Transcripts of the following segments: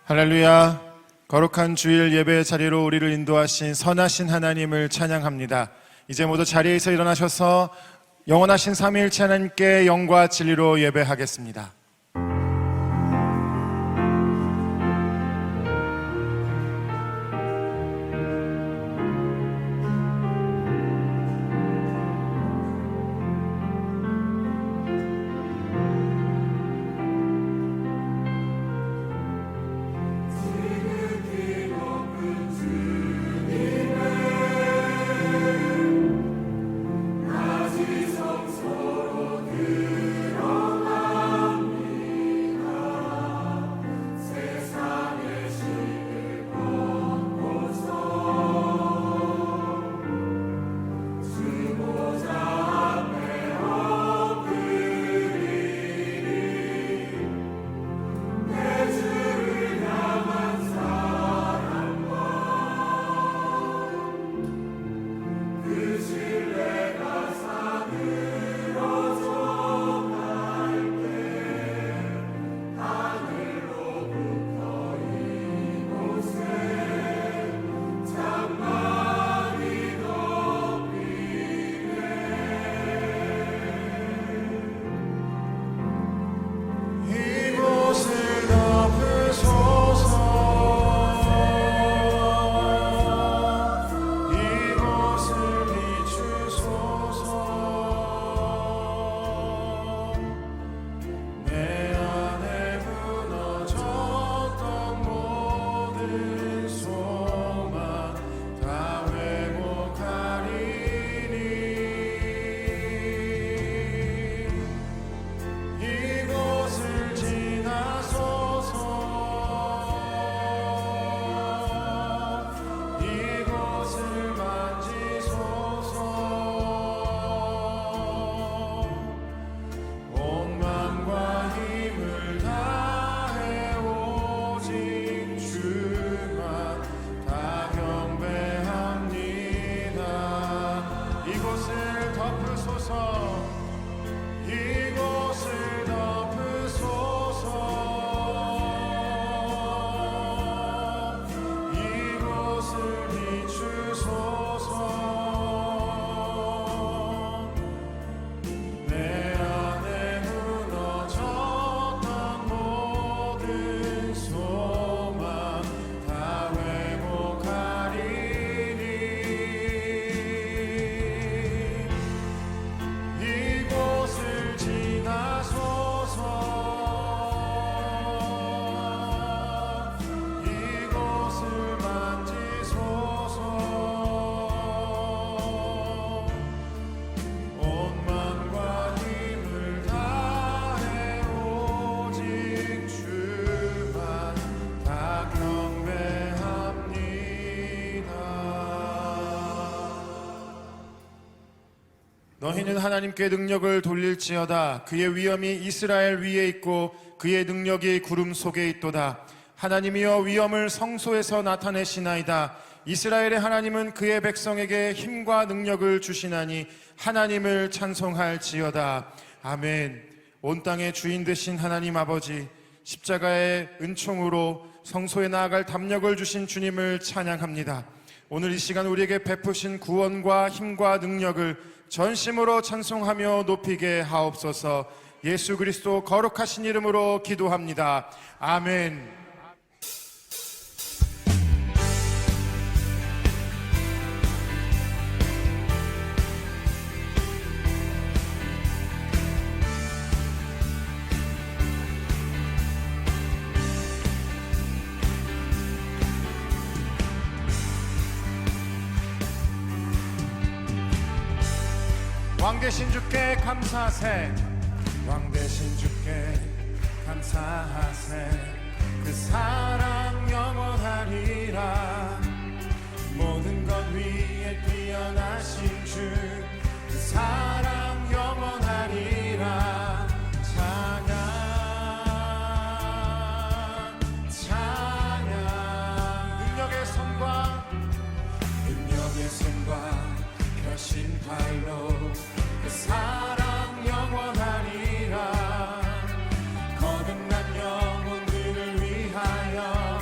할렐루야. 거룩한 주일 예배 자리로 우리를 인도하신 선하신 하나님을 찬양합니다. 이제 모두 자리에서 일어나셔서 영원하신 삼위일체 하나님께 영과 진리로 예배하겠습니다. 너희는 하나님께 능력을 돌릴지어다. 그의 위엄이 이스라엘 위에 있고 그의 능력이 구름 속에 있도다. 하나님이여 위엄을 성소에서 나타내시나이다. 이스라엘의 하나님은 그의 백성에게 힘과 능력을 주시나니 하나님을 찬송할지어다. 아멘. 온 땅의 주인 되신 하나님 아버지, 십자가의 은총으로 성소에 나아갈 담력을 주신 주님을 찬양합니다. 오늘 이 시간 우리에게 베푸신 구원과 힘과 능력을 전심으로 찬송하며 높이게 하옵소서. 예수 그리스도 거룩하신 이름으로 기도합니다. 아멘. 왕 되신 주께 감사하세. 왕 되신 주께 감사하세. 그 사랑 영원하리라. 모든 것 위에 뛰어나신 주, 그 사랑 영원하리라. 찬양 찬양. 능력의 손과 펴신 팔로 그 사랑 영원하리라. 거듭난 영혼들을 위하여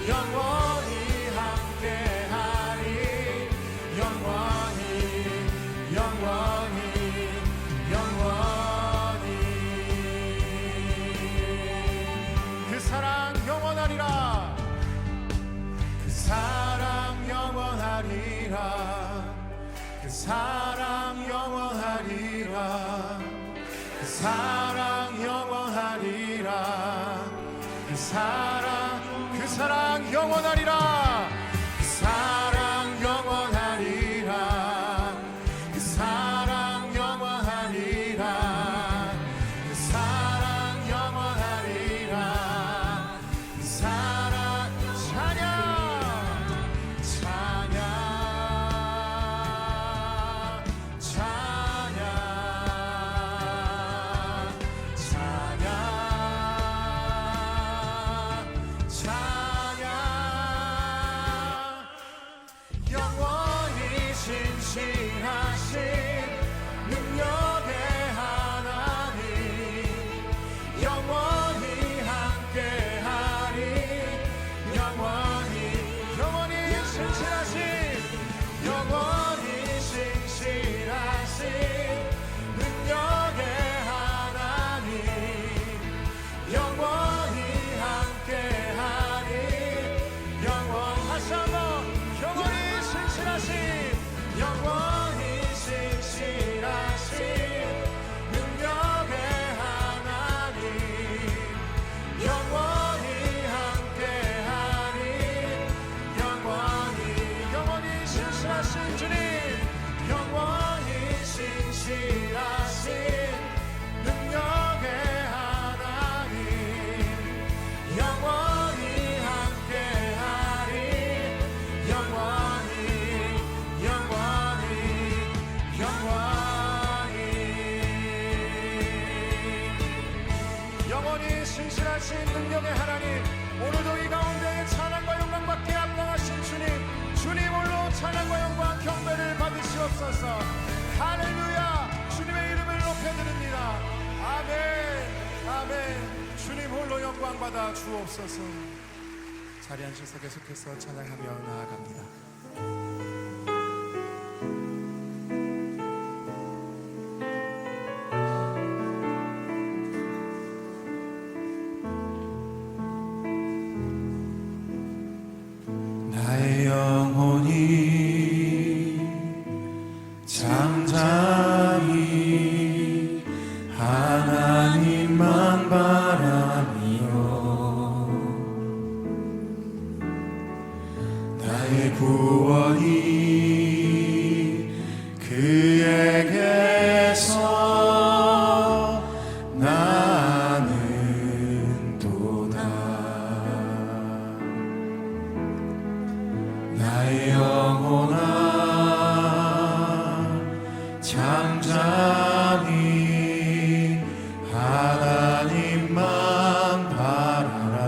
영원히 함께하리 영원히 영원히 영원히 그 사랑 영원하리라 그 사랑 영원하리라 그 사랑 영원하리라 그 사랑 영원하리라 그 사랑 영원하리라 그 사랑 영원하리라 그 사랑 영원하리라 그 사랑 영원하리라 그 사랑 찬양 찬양 찬양 찬양 찬양 영원히 신실하신 능력의 하나님 영원히 함께하리 영원히 영원히 신실하신 영원히 신실하신 능력의 하나님 영원히 함께하리 영원 다시 한번 영원히 신실하신 영원히 신실하신 능력의 하나님 영원히 함께하리 영원히 영원히 신실하신 주님 영원히 신실하신 능력의 하나님 영원히 함께하리 영원히 영원히 영원히 영원히 신실하신 능력의 하나님 오늘도 이 가운데 찬양과 영광 받게 합당하신 주님 주님 홀로 찬양과 영광 경배를 받으시옵소서 할렐루야 주님의 이름을 높여드립니다 아멘 아멘 주님 홀로 영광 받아 주옵소서 자리에 앉으셔서 계속해서 찬양하며 나아갑니다 나의 영혼이 잠잠히 하나님만 바라며 나의 구원이 그에게서 나는 도다 나의 영혼아 잠잠히 하나님만 바라라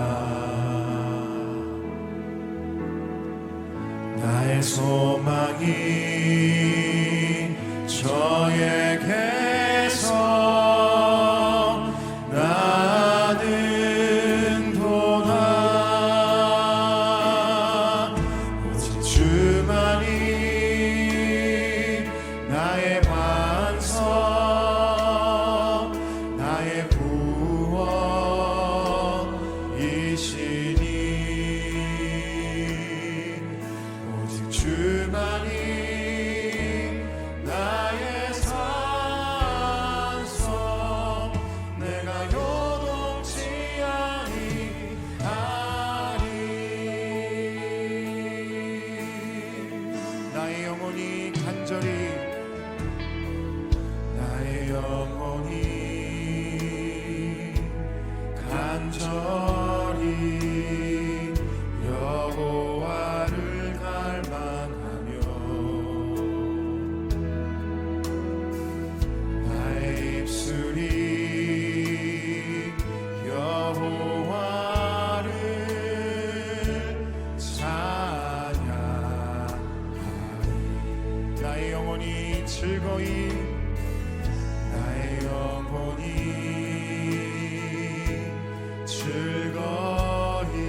나의 소망이 저에게서 나는 도다 오직 주만이 나의 반석 나의 구원이시니 오직 주만이 나의 산성 내가 요동치 아니하리 나의 영혼이 간절히 나의 영혼이 간절히 여호와를 갈망하며 나의 입술이 여호와를 찬양하리 나의 영혼이 즐거이 나의 영혼이 즐거이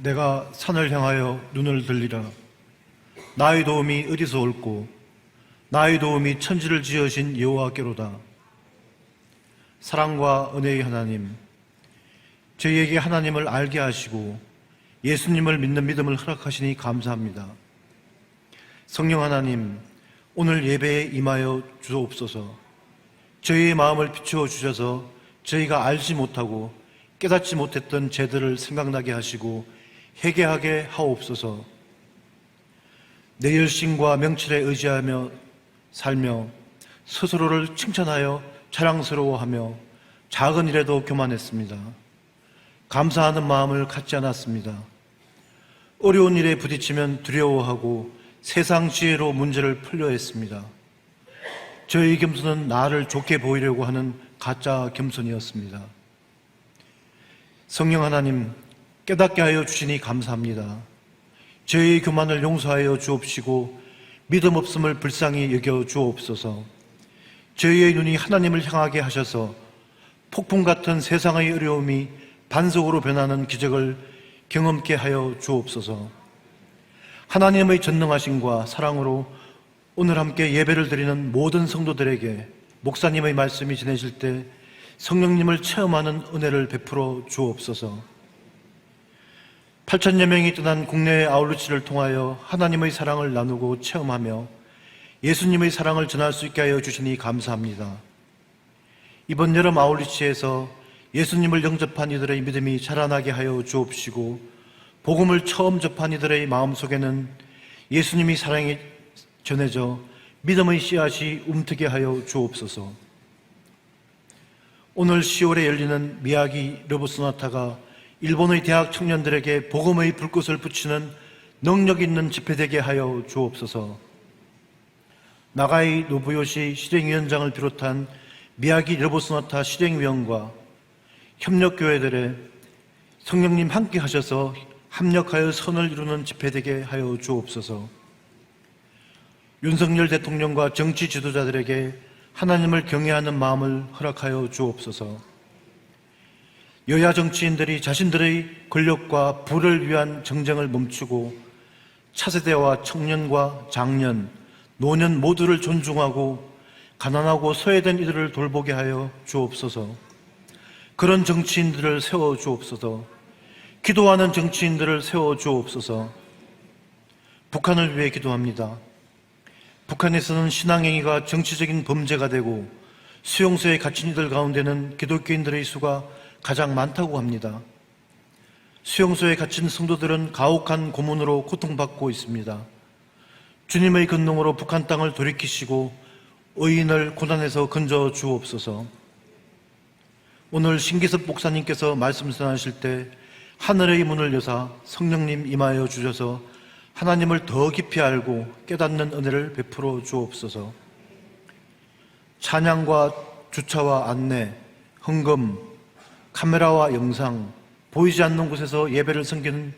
내가 산을 향하여 눈을 들리라. 나의 도움이 어디서 올꼬? 나의 도움이 천지를 지으신 여호와께로다. 사랑과 은혜의 하나님, 저희에게 하나님을 알게 하시고 예수님을 믿는 믿음을 허락하시니 감사합니다. 성령 하나님, 오늘 예배에 임하여 주옵소서. 저희의 마음을 비추어 주셔서 저희가 알지 못하고 깨닫지 못했던 죄들을 생각나게 하시고 회개하게 하옵소서. 내 열심과 명철에 의지하며 살며 스스로를 칭찬하여 자랑스러워하며 작은 일에도 교만했습니다. 감사하는 마음을 갖지 않았습니다. 어려운 일에 부딪히면 두려워하고 세상 지혜로 문제를 풀려 했습니다. 저희 겸손은 나를 좋게 보이려고 하는 가짜 겸손이었습니다. 성령 하나님, 깨닫게 하여 주시니 감사합니다. 저희의 교만을 용서하여 주옵시고 믿음 없음을 불쌍히 여겨 주옵소서. 저희의 눈이 하나님을 향하게 하셔서 폭풍 같은 세상의 어려움이 반석으로 변하는 기적을 경험케 하여 주옵소서. 하나님의 전능하심과 사랑으로 오늘 함께 예배를 드리는 모든 성도들에게 목사님의 말씀이 전해질 때 성령님을 체험하는 은혜를 베풀어 주옵소서. 8,000여 명이 떠난 국내의 아울리치를 통하여 하나님의 사랑을 나누고 체험하며 예수님의 사랑을 전할 수 있게 하여 주시니 감사합니다. 이번 여름 아울리치에서 예수님을 영접한 이들의 믿음이 자라나게 하여 주옵시고 복음을 처음 접한 이들의 마음속에는 예수님이 사랑이 전해져 믿음의 씨앗이 움트게 하여 주옵소서. 오늘 10월에 열리는 미야기 러브 소나타가 일본의 대학 청년들에게 복음의 불꽃을 붙이는 능력 있는 집회 되게 하여 주옵소서. 나가이 노부요시 실행위원장을 비롯한 미야기 러브 소나타 실행위원과 협력교회들의 성령님 함께 하셔서 합력하여 선을 이루는 집회 되게 하여 주옵소서. 윤석열 대통령과 정치 지도자들에게 하나님을 경외하는 마음을 허락하여 주옵소서. 여야 정치인들이 자신들의 권력과 부를 위한 정쟁을 멈추고 차세대와 청년과 장년, 노년 모두를 존중하고 가난하고 소외된 이들을 돌보게 하여 주옵소서. 그런 정치인들을 세워 주옵소서. 기도하는 정치인들을 세워 주옵소서. 북한을 위해 기도합니다. 북한에서는 신앙행위가 정치적인 범죄가 되고 수용소에 갇힌 이들 가운데는 기독교인들의 수가 가장 많다고 합니다. 수용소에 갇힌 성도들은 가혹한 고문으로 고통받고 있습니다. 주님의 권능으로 북한 땅을 돌이키시고 의인을 고난에서 건져 주옵소서. 오늘 신기섭 목사님께서 말씀 전하실 때 하늘의 문을 여사 성령님 임하여 주셔서 하나님을 더 깊이 알고 깨닫는 은혜를 베풀어 주옵소서. 찬양과 주차와 안내, 헌금, 카메라와 영상, 보이지 않는 곳에서 예배를 섬기는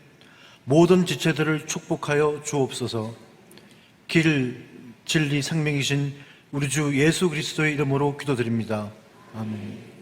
모든 지체들을 축복하여 주옵소서. 길, 진리, 생명이신 우리 주 예수 그리스도의 이름으로 기도드립니다. 아멘.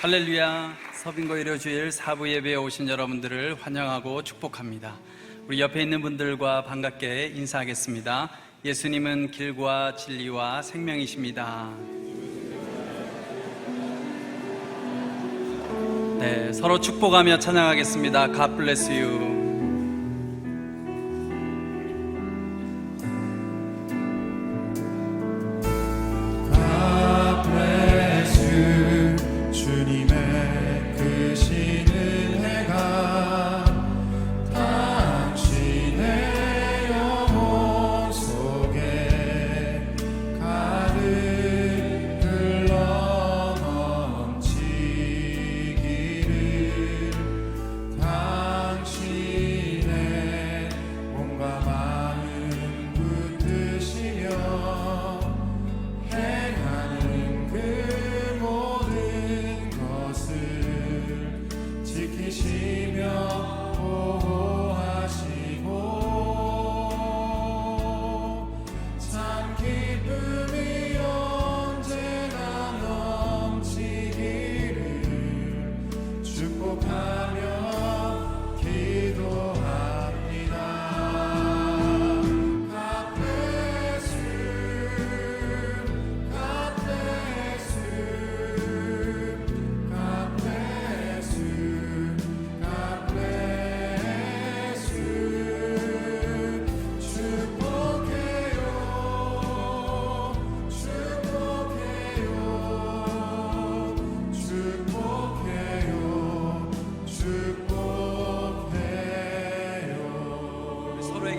할렐루야. 서빙고 일요주일 사부 예배에 오신 여러분들을 환영하고 축복합니다. 우리 옆에 있는 분들과 반갑게 인사하겠습니다. 예수님은 길과 진리와 생명이십니다. 네, 서로 축복하며 찬양하겠습니다. God bless you.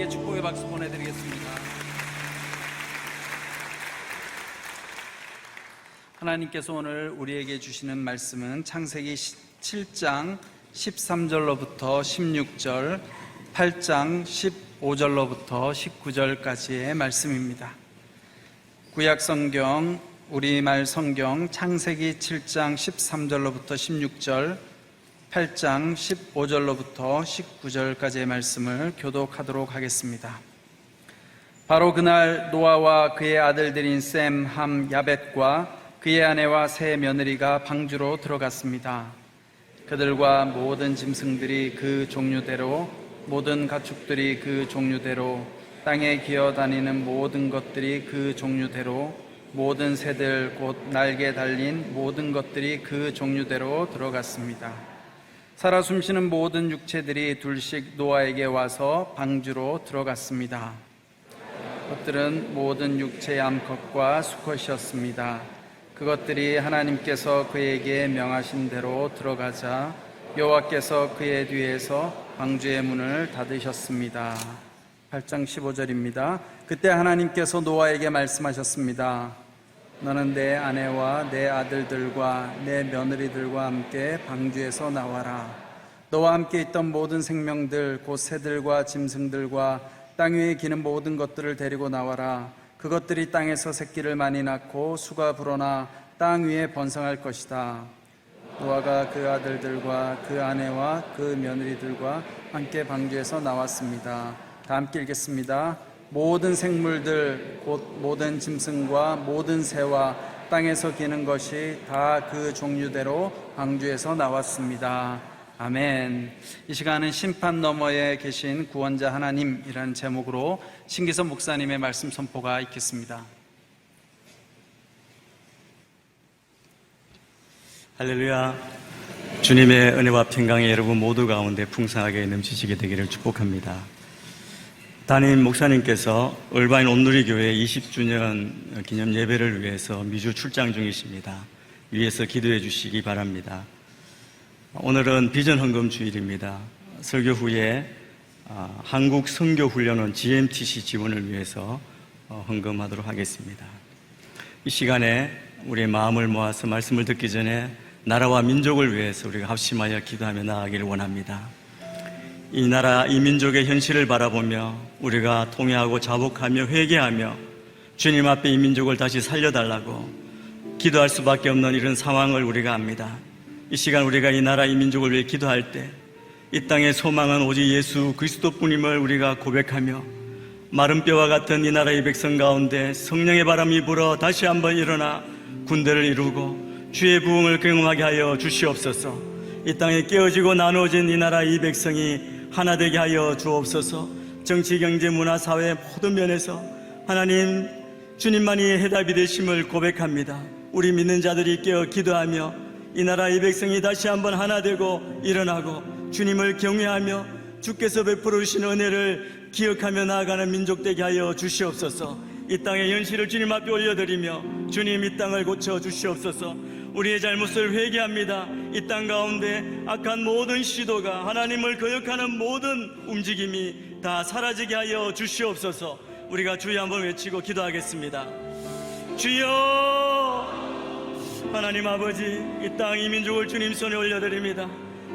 축복의 박수 보내드리겠습니다. 하나님께서 오늘 우리에게 주시는 말씀은 창세기 7장 13절로부터 16절, 8장 15절로부터 19절까지의 말씀입니다. 구약 성경, 우리말 성경 창세기 7장 13절로부터 16절, 8장 15절로부터 19절까지의 말씀을 교독하도록 하겠습니다. 바로 그날 노아와 그의 아들들인 셈, 함, 야벳과 그의 아내와 세 며느리가 방주로 들어갔습니다. 그들과 모든 짐승들이 그 종류대로, 모든 가축들이 그 종류대로, 땅에 기어다니는 모든 것들이 그 종류대로, 모든 새들 곧 날개 달린 모든 것들이 그 종류대로 들어갔습니다. 살아 숨쉬는 모든 육체들이 둘씩 노아에게 와서 방주로 들어갔습니다. 그것들은 모든 육체의 암컷과 수컷이었습니다. 그것들이 하나님께서 그에게 명하신 대로 들어가자 여호와께서 그의 뒤에서 방주의 문을 닫으셨습니다. 8장 15절입니다. 그때 하나님께서 노아에게 말씀하셨습니다. 너는 내 아내와 내 아들들과 내 며느리들과 함께 방주에서 나와라. 너와 함께 있던 모든 생명들 곧 새들과 짐승들과 땅 위에 기는 모든 것들을 데리고 나와라. 그것들이 땅에서 새끼를 많이 낳고 수가 불어나 땅 위에 번성할 것이다. 노아가 그 아들들과 그 아내와 그 며느리들과 함께 방주에서 나왔습니다. 다 함께 읽겠습니다. 모든 생물들 곧 모든 짐승과 모든 새와 땅에서 기는 것이 다 그 종류대로 방주에서 나왔습니다. 아멘. 이 시간은 심판 너머에 계신 구원자 하나님이라는 제목으로 신기선 목사님의 말씀 선포가 있겠습니다. 할렐루야. 주님의 은혜와 평강이 여러분 모두 가운데 풍성하게 넘치시게 되기를 축복합니다. 담임 목사님께서 얼바인 온누리교회 20주년 기념 예배를 위해서 미주 출장 중이십니다. 위에서 기도해 주시기 바랍니다. 오늘은 비전 헌금 주일입니다. 설교 후에 한국 선교훈련원 GMTC 지원을 위해서 헌금하도록 하겠습니다. 이 시간에 우리의 마음을 모아서 말씀을 듣기 전에 나라와 민족을 위해서 우리가 합심하여 기도하며 나아가기를 원합니다. 이 나라, 이 민족의 현실을 바라보며 우리가 통회하고 자복하며 회개하며 주님 앞에 이 민족을 다시 살려달라고 기도할 수밖에 없는 이런 상황을 우리가 압니다. 이 시간 우리가 이 나라, 이 민족을 위해 기도할 때 이 땅의 소망은 오직 예수 그리스도뿐임을 우리가 고백하며 마른 뼈와 같은 이 나라의 백성 가운데 성령의 바람이 불어 다시 한번 일어나 군대를 이루고 주의 부흥을 경험하게 하여 주시옵소서. 이 땅에 깨어지고 나누어진 이 나라 이 백성이 하나 되게 하여 주옵소서. 정치, 경제, 문화, 사회 모든 면에서 하나님 주님만이 해답이 되심을 고백합니다. 우리 믿는 자들이 깨어 기도하며 이 나라 이 백성이 다시 한번 하나 되고 일어나고 주님을 경외하며 주께서 베풀어 주신 은혜를 기억하며 나아가는 민족 되게 하여 주시옵소서. 이 땅의 현실을 주님 앞에 올려드리며 주님 이 땅을 고쳐 주시옵소서. 우리의 잘못을 회개합니다. 이 땅 가운데 악한 모든 시도가 하나님을 거역하는 모든 움직임이 다 사라지게 하여 주시옵소서. 우리가 주여 한번 외치고 기도하겠습니다. 주여, 하나님 아버지, 이 땅 이 민족을 주님 손에 올려드립니다.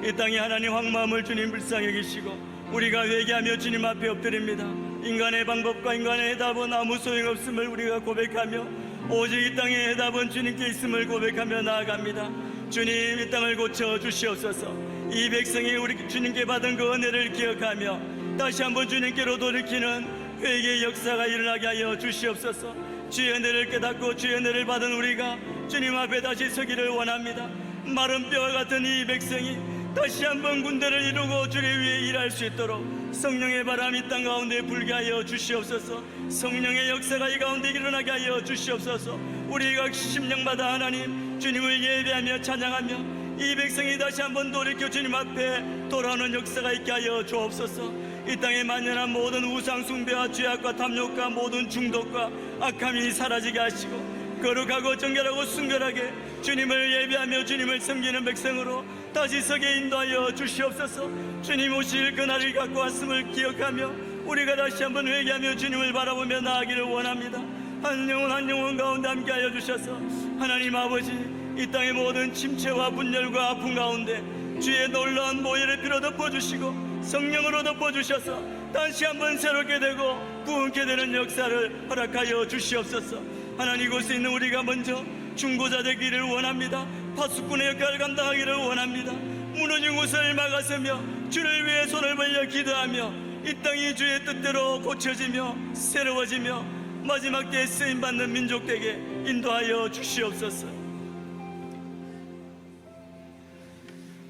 이 땅이 하나님 황마음을 주님 불쌍히 여기시고 우리가 회개하며 주님 앞에 엎드립니다. 인간의 방법과 인간의 해답은 아무 소용없음을 우리가 고백하며 오직 이 땅의 해답은 주님께 있음을 고백하며 나아갑니다. 주님, 이 땅을 고쳐 주시옵소서. 이 백성이 우리 주님께 받은 그 은혜를 기억하며 다시 한번 주님께로 돌이키는 회개의 역사가 일어나게 하여 주시옵소서. 주의 은혜를 깨닫고 주의 은혜를 받은 우리가 주님 앞에 다시 서기를 원합니다. 마른 뼈와 같은 이 백성이 다시 한번 군대를 이루고 주를 위해 일할 수 있도록 성령의 바람이 이 땅 가운데 불게 하여 주시옵소서. 성령의 역사가 이 가운데 일어나게 하여 주시옵소서. 우리가 심령마다 하나님 주님을 예배하며 찬양하며 이 백성이 다시 한번 돌이켜 주님 앞에 돌아오는 역사가 있게 하여 주옵소서. 이 땅에 만연한 모든 우상 숭배와 죄악과 탐욕과 모든 중독과 악함이 사라지게 하시고 거룩하고 정결하고 순결하게 주님을 예배하며 주님을 섬기는 백성으로 다시 서게 인도하여 주시옵소서. 주님 오실 그날을 갖고 왔음을 기억하며 우리가 다시 한번 회개하며 주님을 바라보며 나아가기를 원합니다. 한 영혼 가운데 함께하여 주셔서 하나님 아버지, 이 땅의 모든 침체와 분열과 아픔 가운데 주의 놀라운 보혈의 피로 덮어주시고 성령으로 덮어주셔서 다시 한번 새롭게 되고 부흥케 되는 역사를 허락하여 주시옵소서. 하나님, 이곳에 있는 우리가 먼저 중보자 되기를 원합니다. 파수꾼의 역할을 감당하기를 원합니다. 무너진 곳을 막아서며 주를 위해 손을 벌려 기도하며 이 땅이 주의 뜻대로 고쳐지며 새로워지며 마지막 때에 쓰임받는 민족 되게 인도하여 주시옵소서.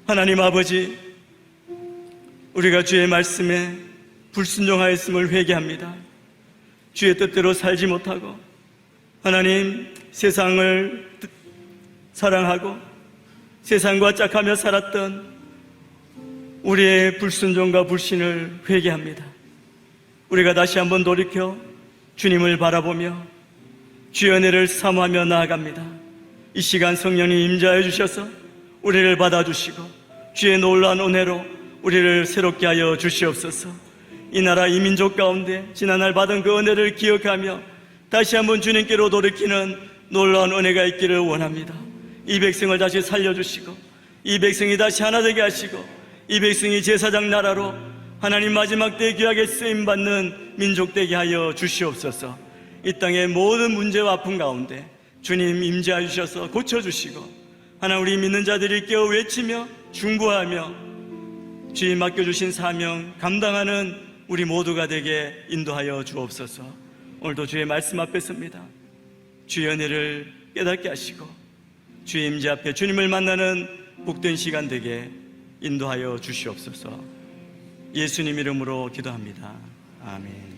하나님 아버지, 우리가 주의 말씀에 불순종하였음을 회개합니다. 주의 뜻대로 살지 못하고 하나님 세상을 사랑하고 세상과 짝하며 살았던 우리의 불순종과 불신을 회개합니다. 우리가 다시 한번 돌이켜 주님을 바라보며 주의 은혜를 사모하며 나아갑니다. 이 시간 성령님 임재하여 주셔서 우리를 받아주시고 주의 놀라운 은혜로 우리를 새롭게 하여 주시옵소서. 이 나라 이 민족 가운데 지난날 받은 그 은혜를 기억하며 다시 한번 주님께로 돌이키는 놀라운 은혜가 있기를 원합니다. 이 백성을 다시 살려주시고 이 백성이 다시 하나 되게 하시고 이 백성이 제사장 나라로 하나님 마지막 때 귀하게 쓰임받는 민족 되게 하여 주시옵소서. 이 땅의 모든 문제와 아픔 가운데 주님 임재하여 주셔서 고쳐주시고 하나 우리 믿는 자들이 깨어 외치며 중보하며 주님 맡겨주신 사명 감당하는 우리 모두가 되게 인도하여 주옵소서. 오늘도 주의 말씀 앞에 섭니다. 주의 은혜를 깨닫게 하시고 주의 임재 앞에 주님을 만나는 복된 시간 되게 인도하여 주시옵소서. 예수님 이름으로 기도합니다. 아멘.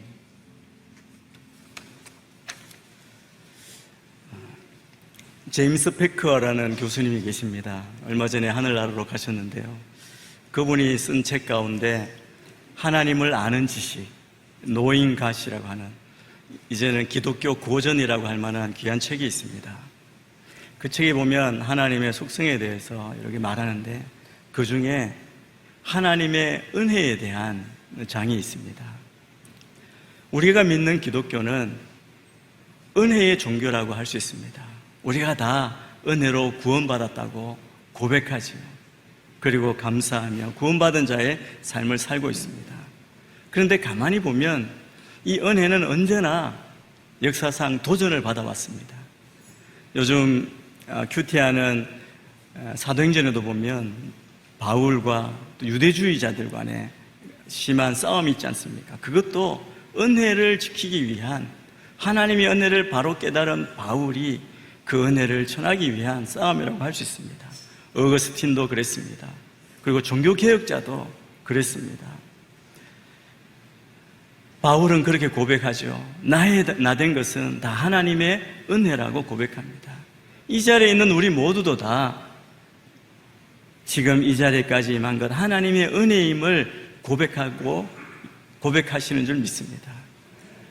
제임스 패커라는 교수님이 계십니다. 얼마 전에 하늘나라로 가셨는데요. 그분이 쓴 책 가운데 하나님을 아는 지식, Knowing God이라고 하는 이제는 기독교 고전이라고 할 만한 귀한 책이 있습니다. 그 책에 보면 하나님의 속성에 대해서 이렇게 말하는데 그 중에 하나님의 은혜에 대한 장이 있습니다. 우리가 믿는 기독교는 은혜의 종교라고 할 수 있습니다. 우리가 다 은혜로 구원받았다고 고백하지, 그리고 감사하며 구원받은 자의 삶을 살고 있습니다. 그런데 가만히 보면 이 은혜는 언제나 역사상 도전을 받아왔습니다. 요즘 큐티하는 사도행전에도 보면 바울과 또 유대주의자들 간에 심한 싸움이 있지 않습니까? 그것도 은혜를 지키기 위한, 하나님의 은혜를 바로 깨달은 바울이 그 은혜를 전하기 위한 싸움이라고 할 수 있습니다. 어거스틴도 그랬습니다. 그리고 종교개혁자도 그랬습니다. 바울은 그렇게 고백하죠. 나된 것은 다 하나님의 은혜라고 고백합니다. 이 자리에 있는 우리 모두도 다 지금 이 자리까지 임한 것 하나님의 은혜임을 고백하시는 줄 믿습니다.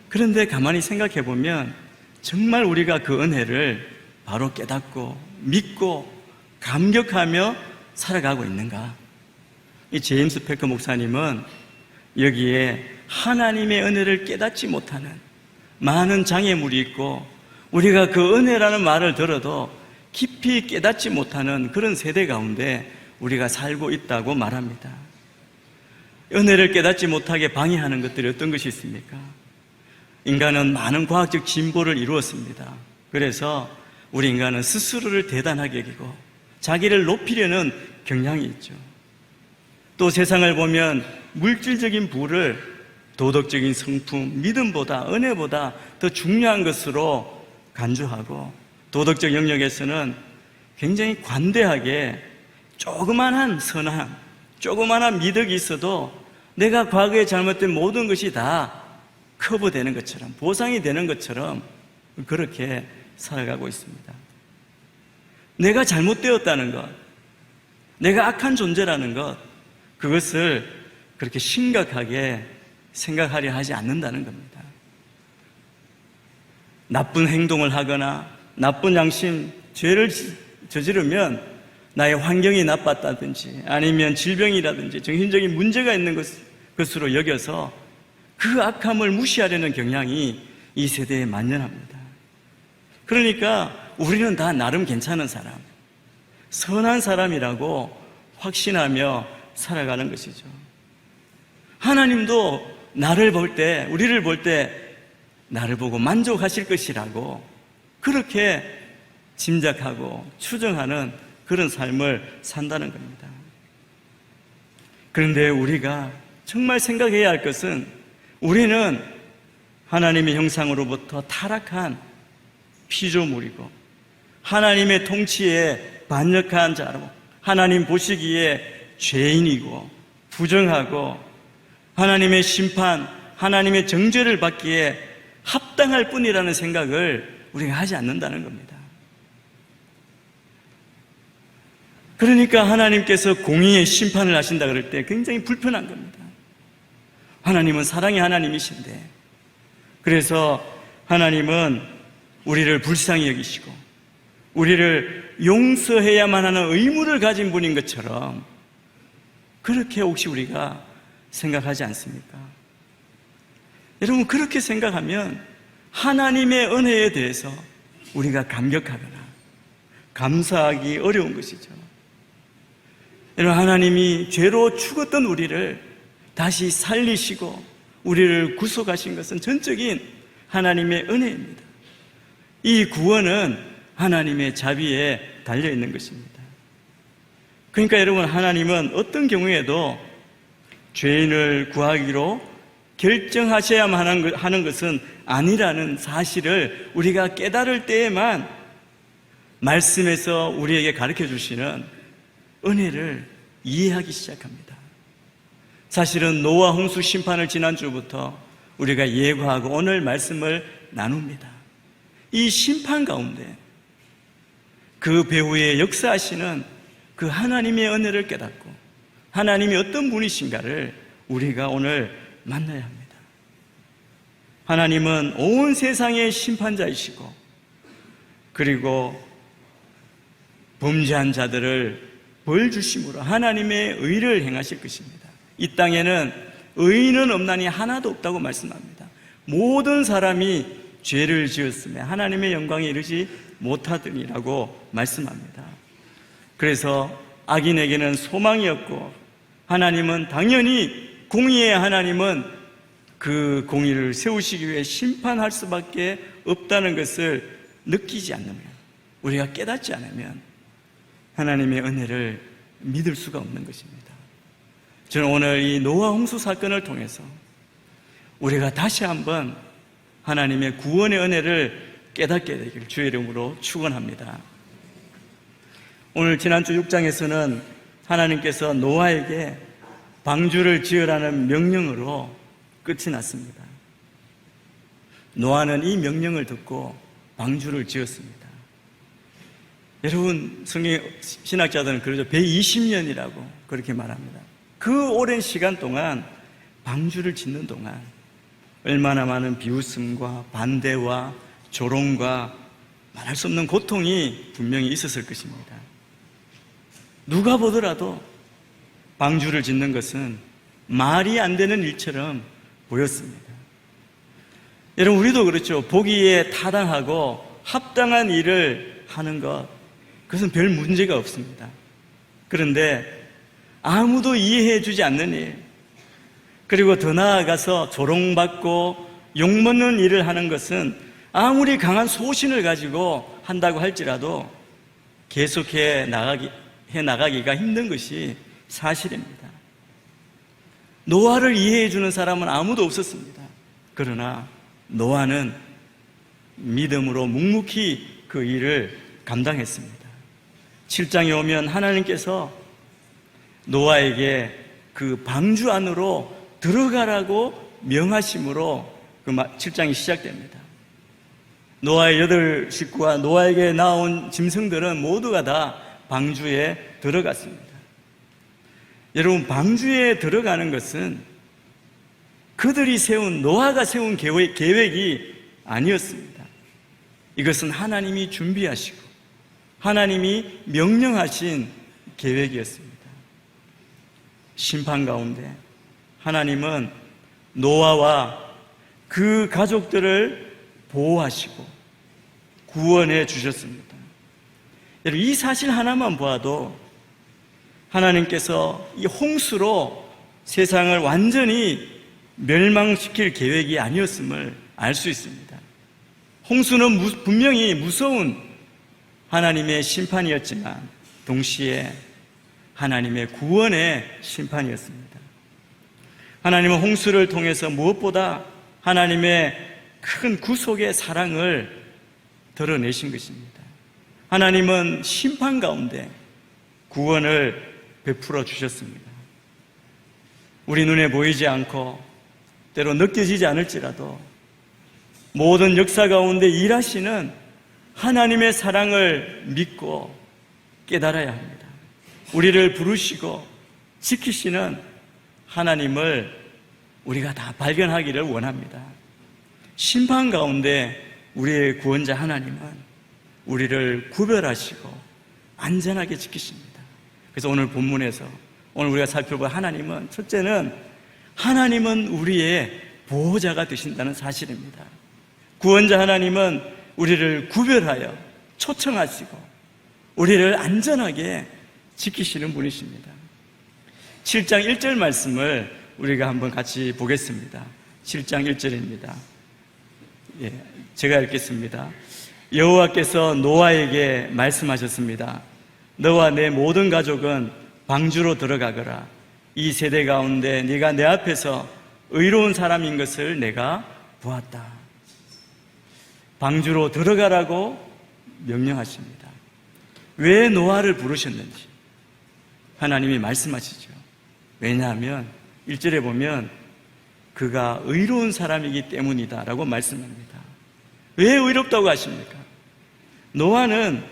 그런데 가만히 생각해 보면 정말 우리가 그 은혜를 바로 깨닫고 믿고 감격하며 살아가고 있는가? 이 제임스 패커 목사님은 여기에 하나님의 은혜를 깨닫지 못하는 많은 장애물이 있고 우리가 그 은혜라는 말을 들어도 깊이 깨닫지 못하는 그런 세대 가운데 우리가 살고 있다고 말합니다. 은혜를 깨닫지 못하게 방해하는 것들이 어떤 것이 있습니까? 인간은 많은 과학적 진보를 이루었습니다. 그래서 우리 인간은 스스로를 대단하게 여기고 자기를 높이려는 경향이 있죠. 또 세상을 보면 물질적인 부를 도덕적인 성품, 믿음보다 은혜보다 더 중요한 것으로 간주하고 도덕적 영역에서는 굉장히 관대하게 조그만한 선함, 조그만한 미덕이 있어도 내가 과거에 잘못된 모든 것이 다 커버되는 것처럼 보상이 되는 것처럼 그렇게 살아가고 있습니다. 내가 잘못되었다는 것, 내가 악한 존재라는 것, 그것을 그렇게 심각하게 생각하려 하지 않는다는 겁니다. 나쁜 행동을 하거나 나쁜 양심, 죄를 저지르면 나의 환경이 나빴다든지 아니면 질병이라든지 정신적인 문제가 있는 것으로 여겨서 그 악함을 무시하려는 경향이 이 세대에 만연합니다. 그러니까 우리는 다 나름 괜찮은 사람, 선한 사람이라고 확신하며 살아가는 것이죠. 하나님도 나를 볼 때, 우리를 볼 때 나를 보고 만족하실 것이라고 그렇게 짐작하고 추정하는 그런 삶을 산다는 겁니다. 그런데 우리가 정말 생각해야 할 것은 우리는 하나님의 형상으로부터 타락한 피조물이고 하나님의 통치에 반역한 자로 하나님 보시기에 죄인이고 부정하고 하나님의 심판, 하나님의 정죄를 받기에 합당할 뿐이라는 생각을 우리가 하지 않는다는 겁니다. 그러니까 하나님께서 공의의 심판을 하신다 그럴 때 굉장히 불편한 겁니다. 하나님은 사랑의 하나님이신데 그래서 하나님은 우리를 불쌍히 여기시고 우리를 용서해야만 하는 의무를 가진 분인 것처럼 그렇게 혹시 우리가 생각하지 않습니까? 여러분 그렇게 생각하면 하나님의 은혜에 대해서 우리가 감격하거나 감사하기 어려운 것이죠. 여러분 하나님이 죄로 죽었던 우리를 다시 살리시고 우리를 구속하신 것은 전적인 하나님의 은혜입니다. 이 구원은 하나님의 자비에 달려있는 것입니다. 그러니까 여러분 하나님은 어떤 경우에도 죄인을 구하기로 결정하셔야만 하는 것은 아니라는 사실을 우리가 깨달을 때에만 말씀에서 우리에게 가르쳐 주시는 은혜를 이해하기 시작합니다. 사실은 노아 홍수 심판을 지난주부터 우리가 예고하고 오늘 말씀을 나눕니다. 이 심판 가운데 그 배후에 역사하시는 그 하나님의 은혜를 깨닫고 하나님이 어떤 분이신가를 우리가 오늘 만나야 합니다. 하나님은 온 세상의 심판자이시고 그리고 범죄한 자들을 벌 주심으로 하나님의 의를 행하실 것입니다. 이 땅에는 의인은 없나니 하나도 없다고 말씀합니다. 모든 사람이 죄를 지었으며 하나님의 영광에 이르지 못하더니라고 말씀합니다. 그래서 악인에게는 소망이 없고 하나님은 당연히 공의의 하나님은 그 공의를 세우시기 위해 심판할 수밖에 없다는 것을 느끼지 않으면 우리가 깨닫지 않으면 하나님의 은혜를 믿을 수가 없는 것입니다. 저는 오늘 이 노아 홍수 사건을 통해서 우리가 다시 한번 하나님의 구원의 은혜를 깨닫게 되기를 주의 이름으로 축원합니다. 오늘 지난주 6장에서는 하나님께서 노아에게 방주를 지으라는 명령으로 끝이 났습니다. 노아는 이 명령을 듣고 방주를 지었습니다. 여러분, 성경 신학자들은 그러죠. 120년이라고 그렇게 말합니다. 그 오랜 시간 동안 방주를 짓는 동안 얼마나 많은 비웃음과 반대와 조롱과 말할 수 없는 고통이 분명히 있었을 것입니다. 누가 보더라도 방주를 짓는 것은 말이 안 되는 일처럼 보였습니다. 여러분, 우리도 그렇죠. 보기에 타당하고 합당한 일을 하는 것, 그것은 별 문제가 없습니다. 그런데 아무도 이해해 주지 않는 일, 그리고 더 나아가서 조롱받고 욕먹는 일을 하는 것은 아무리 강한 소신을 가지고 한다고 할지라도 계속해 나가기가 힘든 것이 사실입니다. 노아를 이해해 주는 사람은 아무도 없었습니다. 그러나 노아는 믿음으로 묵묵히 그 일을 감당했습니다. 7장에 오면 하나님께서 노아에게 그 방주 안으로 들어가라고 명하심으로 그 7장이 시작됩니다. 노아의 8 식구와 노아에게 나온 짐승들은 모두가 다 방주에 들어갔습니다. 여러분, 방주에 들어가는 것은 그들이 노아가 세운 계획이 아니었습니다. 이것은 하나님이 준비하시고 하나님이 명령하신 계획이었습니다. 심판 가운데 하나님은 노아와 그 가족들을 보호하시고 구원해 주셨습니다. 여러분, 이 사실 하나만 보아도 하나님께서 이 홍수로 세상을 완전히 멸망시킬 계획이 아니었음을 알 수 있습니다. 홍수는 분명히 무서운 하나님의 심판이었지만 동시에 하나님의 구원의 심판이었습니다. 하나님은 홍수를 통해서 무엇보다 하나님의 큰 구속의 사랑을 드러내신 것입니다. 하나님은 심판 가운데 구원을 베풀어 주셨습니다. 우리 눈에 보이지 않고 때로 느껴지지 않을지라도 모든 역사 가운데 일하시는 하나님의 사랑을 믿고 깨달아야 합니다. 우리를 부르시고 지키시는 하나님을 우리가 다 발견하기를 원합니다. 심판 가운데 우리의 구원자 하나님은 우리를 구별하시고 안전하게 지키십니다. 그래서 오늘 본문에서 오늘 우리가 살펴볼 하나님은, 첫째는 하나님은 우리의 보호자가 되신다는 사실입니다. 구원자 하나님은 우리를 구별하여 초청하시고 우리를 안전하게 지키시는 분이십니다. 7장 1절 말씀을 우리가 한번 같이 보겠습니다. 7장 1절입니다. 제가 읽겠습니다. 여호와께서 노아에게 말씀하셨습니다. 너와 내 모든 가족은 방주로 들어가거라. 이 세대 가운데 네가 내 앞에서 의로운 사람인 것을 내가 보았다. 방주로 들어가라고 명령하십니다. 왜 노아를 부르셨는지 하나님이 말씀하시죠. 왜냐하면 1절에 보면 그가 의로운 사람이기 때문이다 라고 말씀합니다. 왜 의롭다고 하십니까? 노아는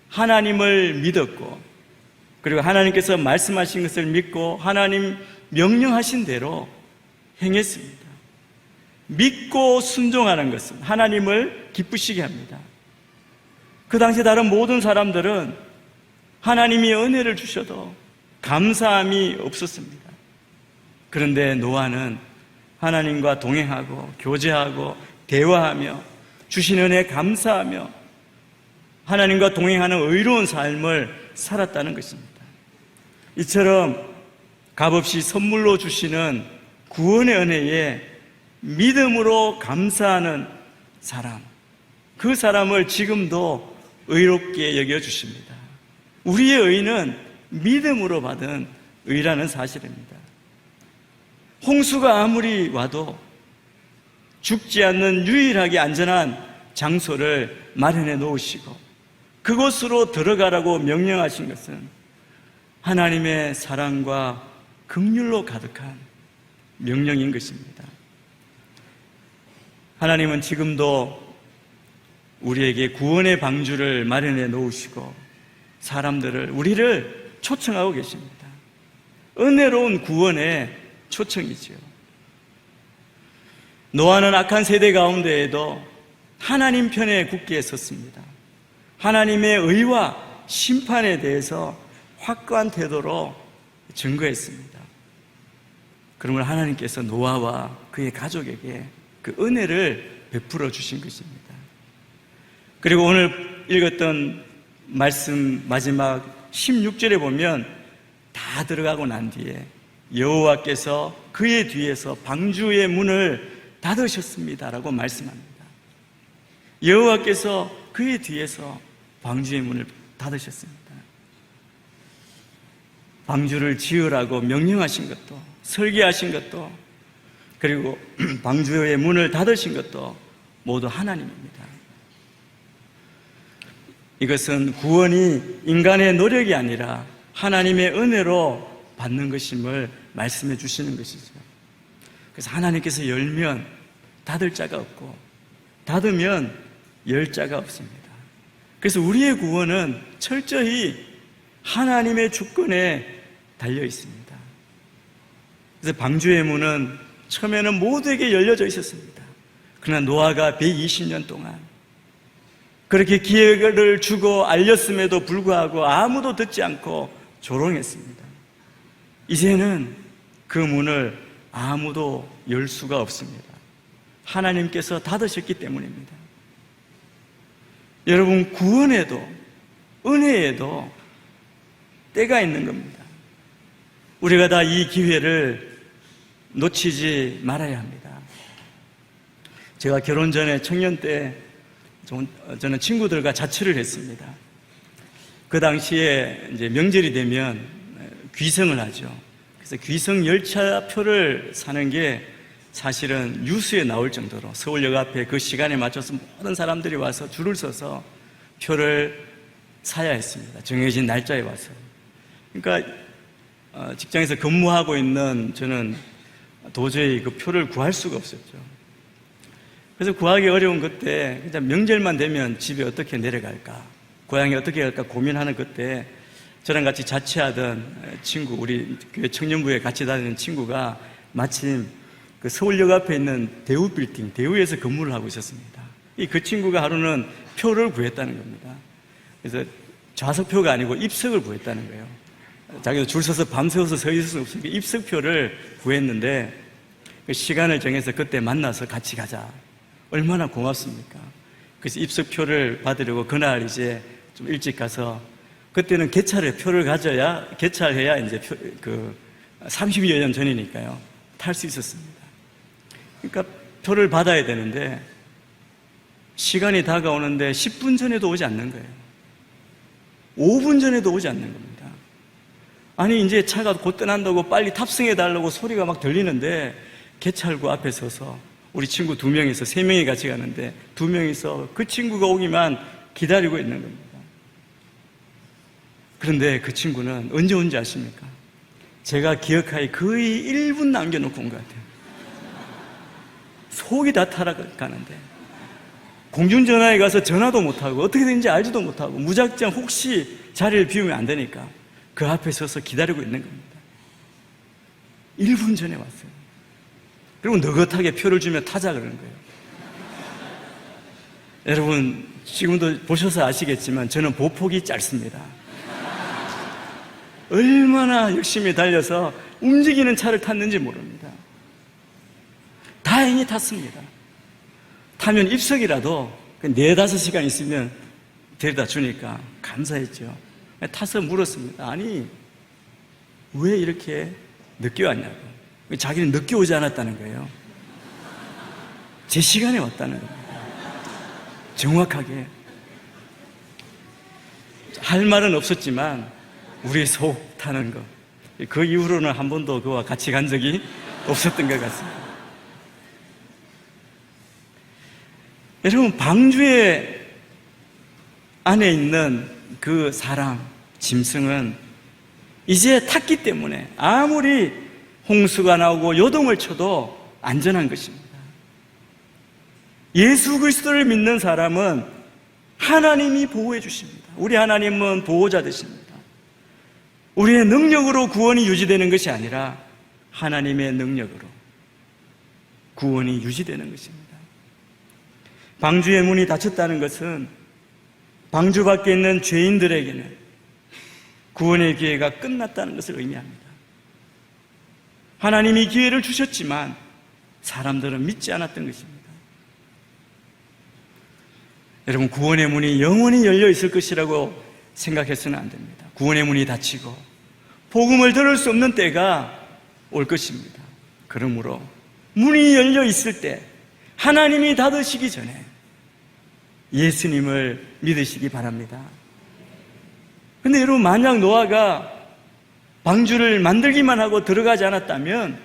하나님을 믿었고, 그리고 하나님께서 말씀하신 것을 믿고 하나님 명령하신 대로 행했습니다. 믿고 순종하는 것은 하나님을 기쁘시게 합니다. 그 당시 다른 모든 사람들은 하나님이 은혜를 주셔도 감사함이 없었습니다. 그런데 노아는 하나님과 동행하고 교제하고 대화하며 주신 은혜에 감사하며 하나님과 동행하는 의로운 삶을 살았다는 것입니다. 이처럼 값없이 선물로 주시는 구원의 은혜에 믿음으로 감사하는 사람, 그 사람을 지금도 의롭게 여겨주십니다. 우리의 의는 믿음으로 받은 의라는 사실입니다. 홍수가 아무리 와도 죽지 않는 유일하게 안전한 장소를 마련해 놓으시고 그곳으로 들어가라고 명령하신 것은 하나님의 사랑과 긍휼로 가득한 명령인 것입니다. 하나님은 지금도 우리에게 구원의 방주를 마련해 놓으시고 우리를 초청하고 계십니다. 은혜로운 구원의 초청이지요. 노아는 악한 세대 가운데에도 하나님 편에 굳게 섰습니다. 하나님의 의와 심판에 대해서 확고한 태도로 증거했습니다. 그러면 하나님께서 노아와 그의 가족에게 그 은혜를 베풀어 주신 것입니다. 그리고 오늘 읽었던 말씀 마지막 16절에 보면 다 들어가고 난 뒤에 여호와께서 그의 뒤에서 방주의 문을 닫으셨습니다라고 말씀합니다. 여호와께서 그의 뒤에서 방주의 문을 닫으셨습니다. 방주를 지으라고 명령하신 것도, 설계하신 것도, 그리고 방주의 문을 닫으신 것도 모두 하나님입니다. 이것은 구원이 인간의 노력이 아니라 하나님의 은혜로 받는 것임을 말씀해 주시는 것이죠. 그래서 하나님께서 열면 닫을 자가 없고 닫으면 열 자가 없습니다. 그래서 우리의 구원은 철저히 하나님의 주권에 달려 있습니다. 그래서 방주의 문은 처음에는 모두에게 열려져 있었습니다. 그러나 노아가 120년 동안 그렇게 기회를 주고 알렸음에도 불구하고 아무도 듣지 않고 조롱했습니다. 이제는 그 문을 아무도 열 수가 없습니다. 하나님께서 닫으셨기 때문입니다. 여러분, 구원에도 은혜에도 때가 있는 겁니다. 우리가 다 이 기회를 놓치지 말아야 합니다. 제가 결혼 전에 청년 때 저는 친구들과 자취를 했습니다. 그 당시에 이제 명절이 되면 귀성을 하죠. 그래서 귀성 열차표를 사는 게 사실은 뉴스에 나올 정도로 서울역 앞에 그 시간에 맞춰서 모든 사람들이 와서 줄을 서서 표를 사야 했습니다. 정해진 날짜에 와서. 그러니까 직장에서 근무하고 있는 저는 도저히 그 표를 구할 수가 없었죠. 그래서 구하기 어려운 그때 그냥 명절만 되면 집에 어떻게 내려갈까, 고향에 어떻게 갈까 고민하는 그때 저랑 같이 자취하던 친구, 우리 교회 청년부에 같이 다니는 친구가 마침 그 서울역 앞에 있는 대우 빌딩, 대우에서 근무를 하고 있었습니다. 그 친구가 하루는 표를 구했다는 겁니다. 그래서 좌석표가 아니고 입석을 구했다는 거예요. 자기도 줄 서서 밤새워서 서 있을 수 없으니까 입석표를 구했는데 그 시간을 정해서 그때 만나서 같이 가자. 얼마나 고맙습니까? 그래서 입석표를 받으려고 그날 이제 좀 일찍 가서 그때는 개찰에 표를 가져야 개찰해야 이제 30여 년 전이니까요. 탈 수 있었습니다. 그러니까 표를 받아야 되는데 시간이 다가오는데 10분 전에도 오지 않는 거예요. 5분 전에도 오지 않는 겁니다. 아니 이제 차가 곧 떠난다고 빨리 탑승해 달라고 소리가 막 들리는데 개찰구 앞에 서서 우리 친구 2명이서 3명이 같이 가는데 2명이서 그 친구가 오기만 기다리고 있는 겁니다. 그런데 그 친구는 언제 온지 아십니까? 제가 기억하기 거의 1분 남겨놓고 온 것 같아요. 속이 다 타락가는데 공중전화에 가서 전화도 못하고 어떻게 되는지 알지도 못하고 무작정 혹시 자리를 비우면 안 되니까 그 앞에 서서 기다리고 있는 겁니다. 1분 전에 왔어요. 그리고 느긋하게 표를 주면 타자 그러는 거예요. 여러분 지금도 보셔서 아시겠지만 저는 보폭이 짧습니다. 얼마나 열심히 달려서 움직이는 차를 탔는지 모릅니다. 다행히 탔습니다. 타면 입석이라도 4-5시간 있으면 데려다 주니까 감사했죠. 타서 물었습니다. 아니 왜 이렇게 늦게 왔냐고. 자기는 늦게 오지 않았다는 거예요. 제 시간에 왔다는 겁니다. 정확하게. 할 말은 없었지만 우리 속 타는 거. 그 이후로는 한 번도 그와 같이 간 적이 없었던 것 같습니다. 여러분, 방주에 안에 있는 그 사람, 짐승은 이제 탔기 때문에 아무리 홍수가 나오고 요동을 쳐도 안전한 것입니다. 예수 그리스도를 믿는 사람은 하나님이 보호해 주십니다. 우리 하나님은 보호자 되십니다. 우리의 능력으로 구원이 유지되는 것이 아니라 하나님의 능력으로 구원이 유지되는 것입니다. 방주의 문이 닫혔다는 것은 방주 밖에 있는 죄인들에게는 구원의 기회가 끝났다는 것을 의미합니다. 하나님이 기회를 주셨지만 사람들은 믿지 않았던 것입니다. 여러분, 구원의 문이 영원히 열려 있을 것이라고 생각해서는 안 됩니다. 구원의 문이 닫히고 복음을 들을 수 없는 때가 올 것입니다. 그러므로 문이 열려 있을 때 하나님이 닫으시기 전에 예수님을 믿으시기 바랍니다. 근데 여러분, 만약 노아가 방주를 만들기만 하고 들어가지 않았다면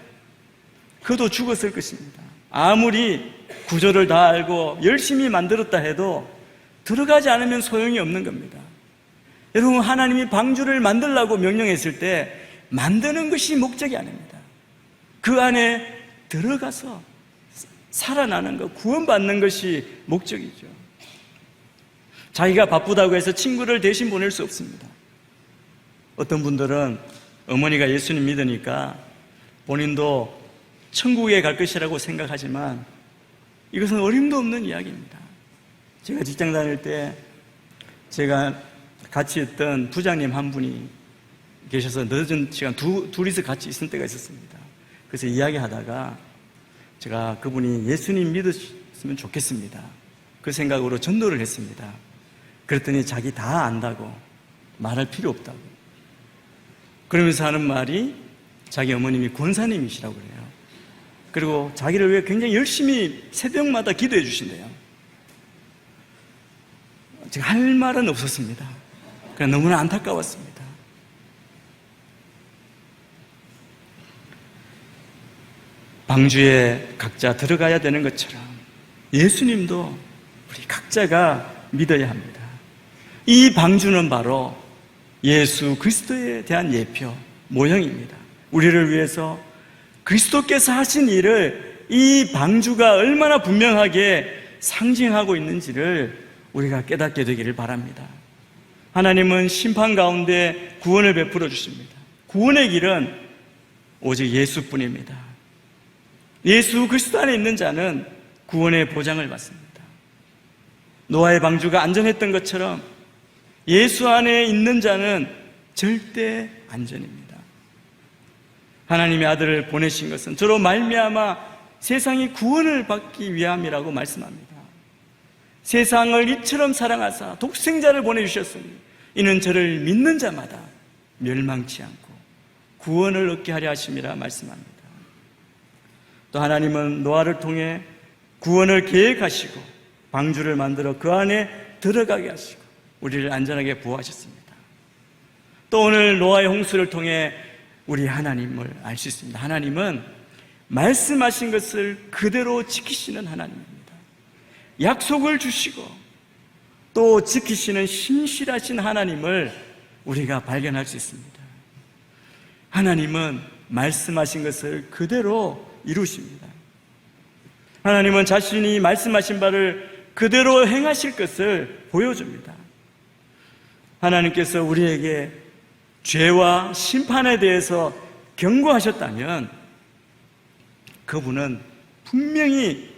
그도 죽었을 것입니다. 아무리 구조를 다 알고 열심히 만들었다 해도 들어가지 않으면 소용이 없는 겁니다. 여러분, 하나님이 방주를 만들라고 명령했을 때 만드는 것이 목적이 아닙니다. 그 안에 들어가서 살아나는 것, 구원받는 것이 목적이죠. 자기가 바쁘다고 해서 친구를 대신 보낼 수 없습니다. 어떤 분들은 어머니가 예수님 믿으니까 본인도 천국에 갈 것이라고 생각하지만 이것은 어림도 없는 이야기입니다. 제가 직장 다닐 때 제가 같이 있던 부장님 한 분이 계셔서 늦은 시간 둘이서 같이 있을 때가 있었습니다. 그래서 이야기하다가 제가 그분이 예수님 믿으시면 좋겠습니다, 그 생각으로 전도를 했습니다. 그랬더니 자기 다 안다고, 말할 필요 없다고, 그러면서 하는 말이 자기 어머님이 권사님이시라고 그래요. 그리고 자기를 위해 굉장히 열심히 새벽마다 기도해 주신대요. 제가 할 말은 없었습니다. 그냥 너무나 안타까웠습니다. 방주에 각자 들어가야 되는 것처럼 예수님도 우리 각자가 믿어야 합니다. 이 방주는 바로 예수 그리스도에 대한 예표, 모형입니다. 우리를 위해서 그리스도께서 하신 일을 이 방주가 얼마나 분명하게 상징하고 있는지를 우리가 깨닫게 되기를 바랍니다. 하나님은 심판 가운데 구원을 베풀어 주십니다. 구원의 길은 오직 예수뿐입니다. 예수 그리스도 안에 있는 자는 구원의 보장을 받습니다. 노아의 방주가 안전했던 것처럼 예수 안에 있는 자는 절대 안전입니다. 하나님의 아들을 보내신 것은 저로 말미암아 세상이 구원을 받기 위함이라고 말씀합니다. 세상을 이처럼 사랑하사 독생자를 보내주셨으니 이는 저를 믿는 자마다 멸망치 않고 구원을 얻게 하려 하심이라 말씀합니다. 또 하나님은 노아를 통해 구원을 계획하시고 방주를 만들어 그 안에 들어가게 하시고 우리를 안전하게 보호하셨습니다. 또 오늘 노아의 홍수를 통해 우리 하나님을 알 수 있습니다. 하나님은 말씀하신 것을 그대로 지키시는 하나님입니다. 약속을 주시고 또 지키시는 신실하신 하나님을 우리가 발견할 수 있습니다. 하나님은 말씀하신 것을 그대로 이루십니다. 하나님은 자신이 말씀하신 바를 그대로 행하실 것을 보여줍니다. 하나님께서 우리에게 죄와 심판에 대해서 경고하셨다면 그분은 분명히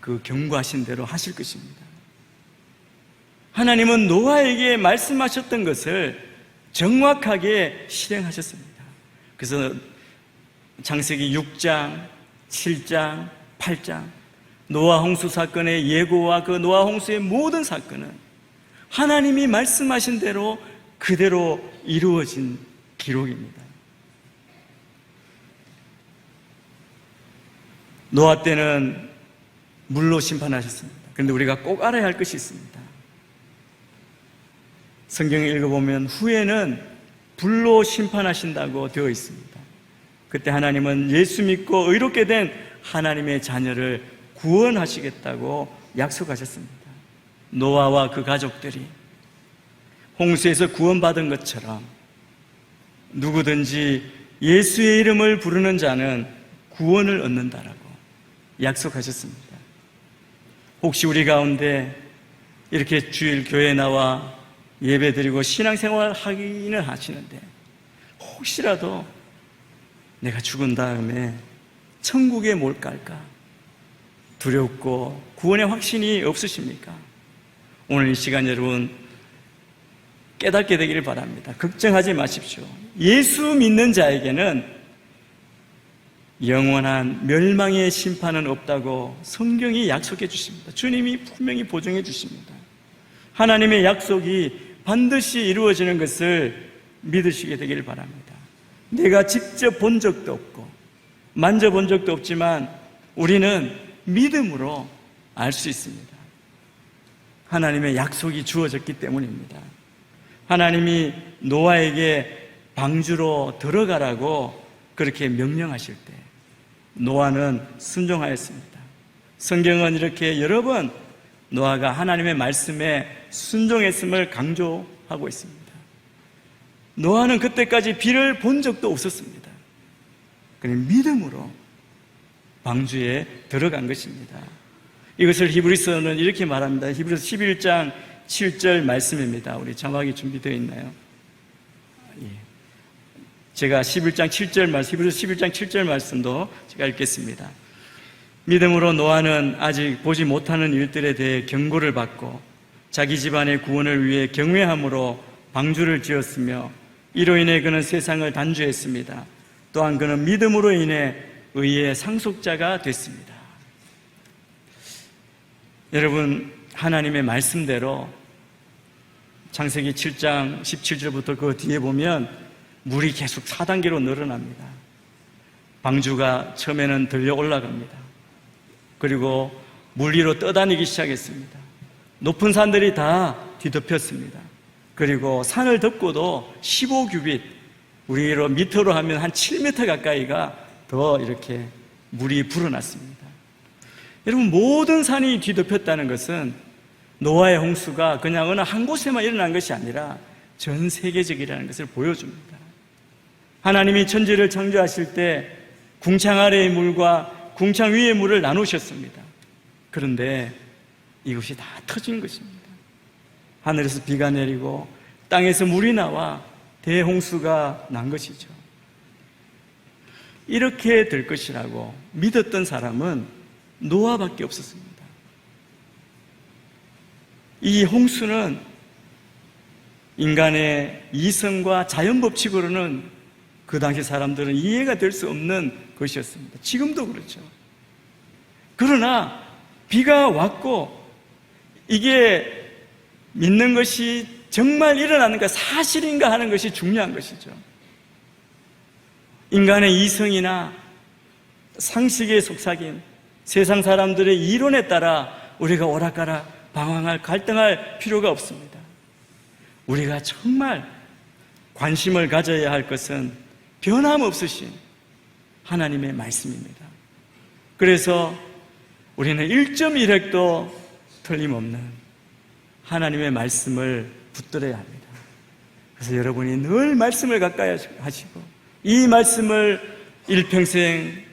그 경고하신 대로 하실 것입니다. 하나님은 노아에게 말씀하셨던 것을 정확하게 실행하셨습니다. 그래서 창세기 6장, 7장, 8장 노아 홍수 사건의 예고와 그 노아 홍수의 모든 사건은 하나님이 말씀하신 대로 그대로 이루어진 기록입니다. 노아 때는 물로 심판하셨습니다. 그런데 우리가 꼭 알아야 할 것이 있습니다. 성경을 읽어보면 후에는 불로 심판하신다고 되어 있습니다. 그때 하나님은 예수 믿고 의롭게 된 하나님의 자녀를 구원하시겠다고 약속하셨습니다. 노아와 그 가족들이 홍수에서 구원받은 것처럼 누구든지 예수의 이름을 부르는 자는 구원을 얻는다라고 약속하셨습니다. 혹시 우리 가운데 이렇게 주일 교회에 나와 예배드리고 신앙생활 하기는 하시는데 혹시라도 내가 죽은 다음에 천국에 못 갈까 두렵고 구원의 확신이 없으십니까? 오늘 이 시간 여러분 깨닫게 되기를 바랍니다. 걱정하지 마십시오. 예수 믿는 자에게는 영원한 멸망의 심판은 없다고 성경이 약속해 주십니다. 주님이 분명히 보증해 주십니다. 하나님의 약속이 반드시 이루어지는 것을 믿으시게 되기를 바랍니다. 내가 직접 본 적도 없고 만져본 적도 없지만 우리는 믿음으로 알 수 있습니다. 하나님의 약속이 주어졌기 때문입니다. 하나님이 노아에게 방주로 들어가라고 그렇게 명령하실 때 노아는 순종하였습니다. 성경은 이렇게 여러 번 노아가 하나님의 말씀에 순종했음을 강조하고 있습니다. 노아는 그때까지 비를 본 적도 없었습니다. 그냥 믿음으로 방주에 들어간 것입니다. 이것을 히브리서는 이렇게 말합니다. 히브리서 11장 7절 말씀입니다. 우리 자막이 준비되어 있나요? 제가 11장 7절 말씀, 히브리서 11장 7절 말씀도 제가 읽겠습니다. 믿음으로 노아는 아직 보지 못하는 일들에 대해 경고를 받고 자기 집안의 구원을 위해 경외함으로 방주를 지었으며 이로 인해 그는 세상을 단주했습니다. 또한 그는 믿음으로 인해 의의 상속자가 됐습니다. 여러분, 하나님의 말씀대로 창세기 7장 17절부터 그 뒤에 보면 물이 계속 4단계로 늘어납니다. 방주가 처음에는 들려 올라갑니다. 그리고 물 위로 떠다니기 시작했습니다. 높은 산들이 다 뒤덮였습니다. 그리고 산을 덮고도 15규빗, 우리로 미터로 하면 한 7m 가까이가 더 이렇게 물이 불어났습니다. 여러분, 모든 산이 뒤덮였다는 것은 노아의 홍수가 그냥 어느 한 곳에만 일어난 것이 아니라 전 세계적이라는 것을 보여줍니다. 하나님이 천지를 창조하실 때 궁창 아래의 물과 궁창 위의 물을 나누셨습니다. 그런데 이것이 다 터진 것입니다. 하늘에서 비가 내리고 땅에서 물이 나와 대홍수가 난 것이죠. 이렇게 될 것이라고 믿었던 사람은 노아밖에 없었습니다. 이 홍수는 인간의 이성과 자연법칙으로는 그 당시 사람들은 이해가 될 수 없는 것이었습니다. 지금도 그렇죠. 그러나 비가 왔고 이게 믿는 것이 정말 일어나는가 사실인가 하는 것이 중요한 것이죠. 인간의 이성이나 상식에 속삭인 세상 사람들의 이론에 따라 우리가 오락가락 방황할 갈등할 필요가 없습니다. 우리가 정말 관심을 가져야 할 것은 변함없으신 하나님의 말씀입니다. 그래서 우리는 1.1획도 틀림없는 하나님의 말씀을 붙들어야 합니다. 그래서 여러분이 늘 말씀을 가까이 하시고 이 말씀을 일평생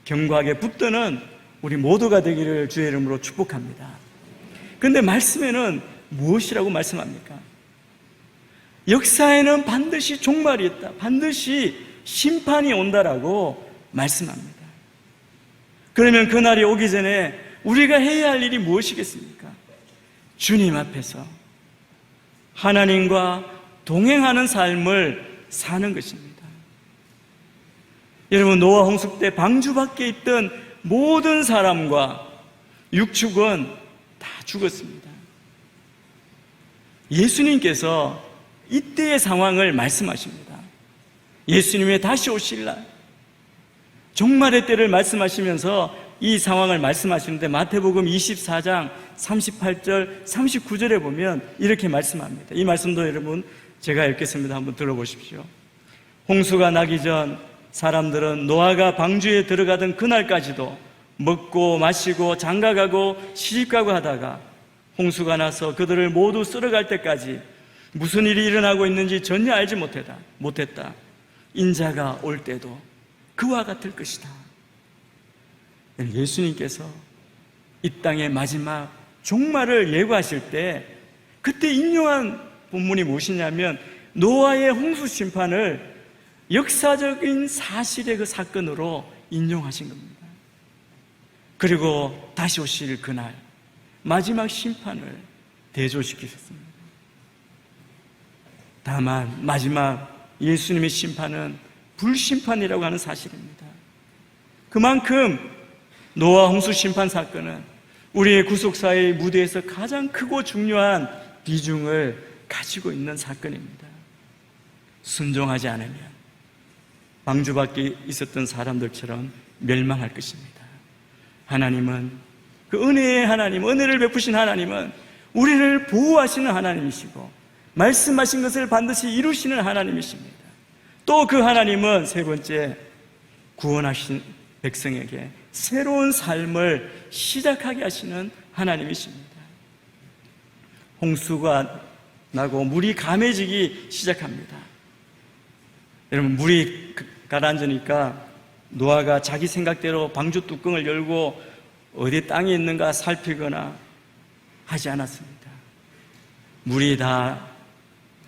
견고하게 붙드는 우리 모두가 되기를 주의 이름으로 축복합니다. 그런데 말씀에는 무엇이라고 말씀합니까? 역사에는 반드시 종말이 있다. 반드시 심판이 온다라고 말씀합니다. 그러면 그날이 오기 전에 우리가 해야 할 일이 무엇이겠습니까? 주님 앞에서 하나님과 동행하는 삶을 사는 것입니다. 여러분, 노아 홍수 때 방주 밖에 있던 모든 사람과 육축은 다 죽었습니다. 예수님께서 이때의 상황을 말씀하십니다. 예수님의 다시 오실 날, 종말의 때를 말씀하시면서 이 상황을 말씀하시는데 마태복음 24장 38절, 39절에 보면 이렇게 말씀합니다. 이 말씀도 여러분 제가 읽겠습니다. 한번 들어보십시오. 홍수가 나기 전 사람들은 노아가 방주에 들어가던 그날까지도 먹고 마시고 장가가고 시집가고 하다가 홍수가 나서 그들을 모두 쓸어갈 때까지 무슨 일이 일어나고 있는지 전혀 알지 못했다. 인자가 올 때도 그와 같을 것이다. 예수님께서 이 땅의 마지막 종말을 예고하실 때 그때 인용한 본문이 무엇이냐면 노아의 홍수 심판을 역사적인 사실의 그 사건으로 인용하신 겁니다. 그리고 다시 오실 그날 마지막 심판을 대조시키셨습니다. 다만 마지막 예수님의 심판은 불심판이라고 하는 사실입니다. 그만큼 노아 홍수 심판 사건은 우리의 구속사의 무대에서 가장 크고 중요한 비중을 가지고 있는 사건입니다. 순종하지 않으면 방주 밖에 있었던 사람들처럼 멸망할 것입니다. 하나님은 그 은혜의 하나님, 은혜를 베푸신 하나님은 우리를 보호하시는 하나님이시고 말씀하신 것을 반드시 이루시는 하나님이십니다. 또 그 하나님은 세 번째, 구원하신 백성에게 새로운 삶을 시작하게 하시는 하나님이십니다. 홍수가 나고 물이 감해지기 시작합니다. 여러분, 물이 가라앉으니까 노아가 자기 생각대로 방주 뚜껑을 열고 어디 땅에 있는가 살피거나 하지 않았습니다. 물이 다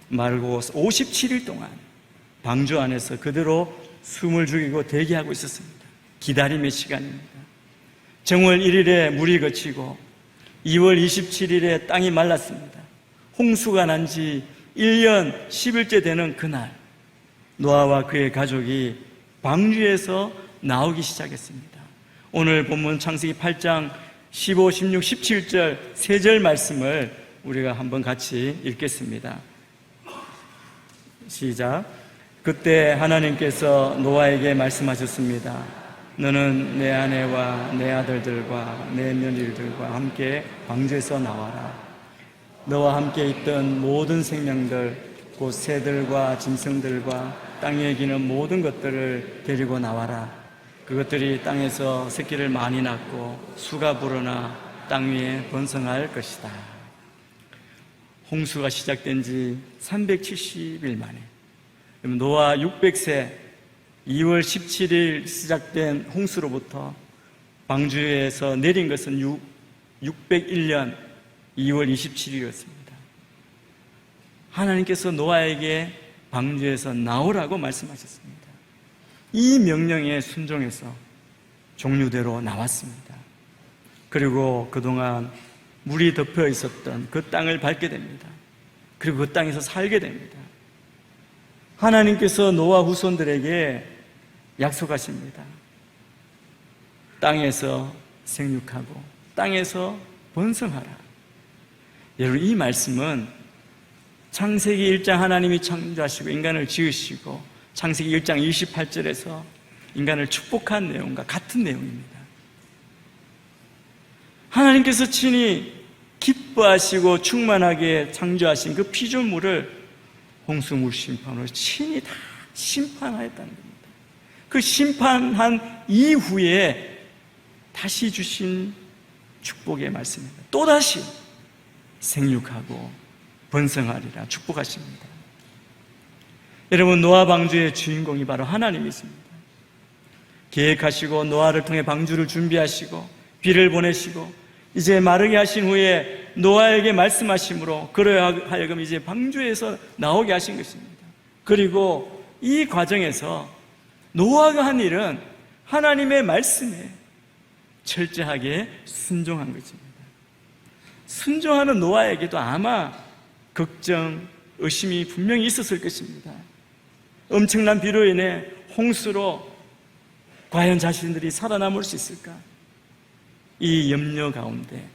말고 57일 동안 방주 안에서 그대로 숨을 죽이고 대기하고 있었습니다. 기다림의 시간입니다. 정월 1일에 물이 그치고 2월 27일에 땅이 말랐습니다. 홍수가 난 지 1년 10일째 되는 그날 노아와 그의 가족이 방주에서 나오기 시작했습니다. 오늘 본문 창세기 8장 15, 16, 17절 세 절 말씀을 우리가 한번 같이 읽겠습니다. 시작. 그때 하나님께서 노아에게 말씀하셨습니다. 너는 내 아내와 내 아들들과 내 며느리들과 함께 방주에서 나와라. 너와 함께 있던 모든 생명들 곧 새들과 짐승들과 땅에 기는 모든 것들을 데리고 나와라. 그것들이 땅에서 새끼를 많이 낳고 수가 불어나 땅 위에 번성할 것이다. 홍수가 시작된 지 370일 만에 노아 600세 2월 17일 시작된 홍수로부터 방주에서 내린 것은 601년 2월 27일이었습니다. 하나님께서 노아에게 방주에서 나오라고 말씀하셨습니다. 이 명령에 순종해서 종류대로 나왔습니다. 그리고 그동안 물이 덮여 있었던 그 땅을 밟게 됩니다. 그리고 그 땅에서 살게 됩니다. 하나님께서 노아 후손들에게 약속하십니다. 땅에서 생육하고 땅에서 번성하라. 여러분, 이 말씀은 창세기 1장 하나님이 창조하시고 인간을 지으시고 창세기 1장 28절에서 인간을 축복한 내용과 같은 내용입니다. 하나님께서 친히 기뻐하시고 충만하게 창조하신 그 피조물을 홍수물 심판으로 친히 다 심판하였다는 겁니다. 그 심판한 이후에 다시 주신 축복의 말씀입니다. 또다시 생육하고 번성하리라 축복하십니다. 여러분, 노아 방주의 주인공이 바로 하나님이십니다. 계획하시고 노아를 통해 방주를 준비하시고 비를 보내시고 이제 마르게 하신 후에 노아에게 말씀하심으로 그러하여금 이제 방주에서 나오게 하신 것입니다. 그리고 이 과정에서 노아가 한 일은 하나님의 말씀에 철저하게 순종한 것입니다. 순종하는 노아에게도 아마 걱정, 의심이 분명히 있었을 것입니다. 엄청난 비로 인해 홍수로 과연 자신들이 살아남을 수 있을까? 이 염려 가운데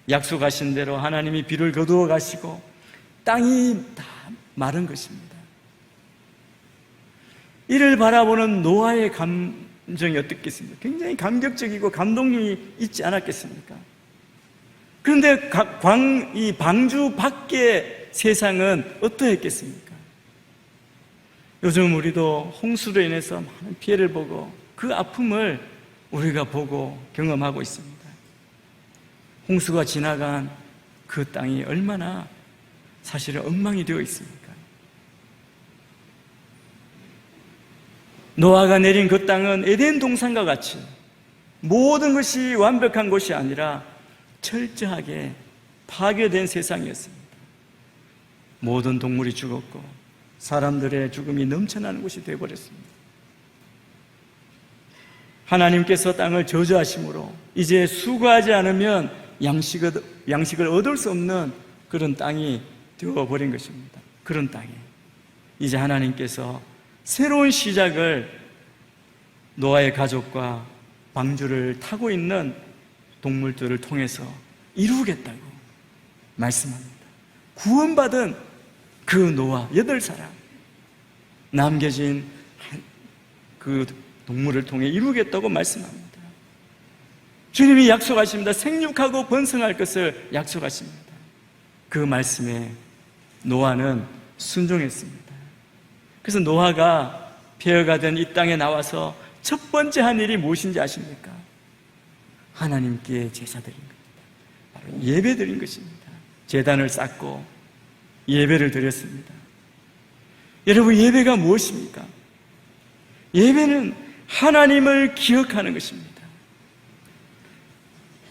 약속하신 대로 하나님이 비를 거두어 가시고 땅이 다 마른 것입니다. 이를 바라보는 노아의 감정이 어떻겠습니까? 굉장히 감격적이고 감동이 있지 않았겠습니까? 그런데 이 방주 밖의 세상은 어떠했겠습니까? 요즘 우리도 홍수로 인해서 많은 피해를 보고 그 아픔을 우리가 보고 경험하고 있습니다. 홍수가 지나간 그 땅이 얼마나 사실은 엉망이 되어 있습니까? 노아가 내린 그 땅은 에덴 동산과 같이 모든 것이 완벽한 것이 아니라 철저하게 파괴된 세상이었습니다. 모든 동물이 죽었고 사람들의 죽음이 넘쳐나는 곳이 되어버렸습니다. 하나님께서 땅을 저주하심으로 이제 수고하지 않으면 양식을 얻을 수 없는 그런 땅이 되어버린 것입니다. 그런 땅에 이제 하나님께서 새로운 시작을 노아의 가족과 방주를 타고 있는 동물들을 통해서 이루겠다고 말씀합니다. 구원받은 그 노아 8사람 남겨진 그 동물을 통해 이루겠다고 말씀합니다. 주님이 약속하십니다. 생육하고 번성할 것을 약속하십니다. 그 말씀에 노아는 순종했습니다. 그래서 노아가 폐허가 된 이 땅에 나와서 첫 번째 한 일이 무엇인지 아십니까? 하나님께 제사 드린 겁니다. 바로 예배 드린 것입니다. 제단을 쌓고 예배를 드렸습니다. 여러분, 예배가 무엇입니까? 예배는 하나님을 기억하는 것입니다.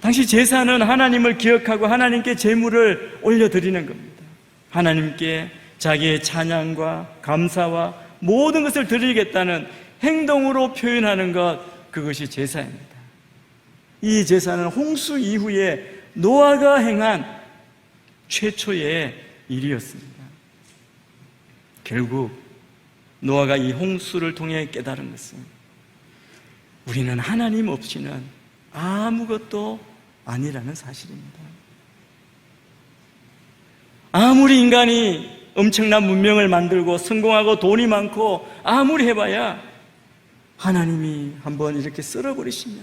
당시 제사는 하나님을 기억하고 하나님께 제물을 올려드리는 겁니다. 하나님께 자기의 찬양과 감사와 모든 것을 드리겠다는 행동으로 표현하는 것, 그것이 제사입니다. 이 제사는 홍수 이후에 노아가 행한 최초의 일이었습니다. 결국 노아가 이 홍수를 통해 깨달은 것은 우리는 하나님 없이는 아무것도 아니라는 사실입니다. 아무리 인간이 엄청난 문명을 만들고 성공하고 돈이 많고 아무리 해봐야 하나님이 한번 이렇게 썰어버리시면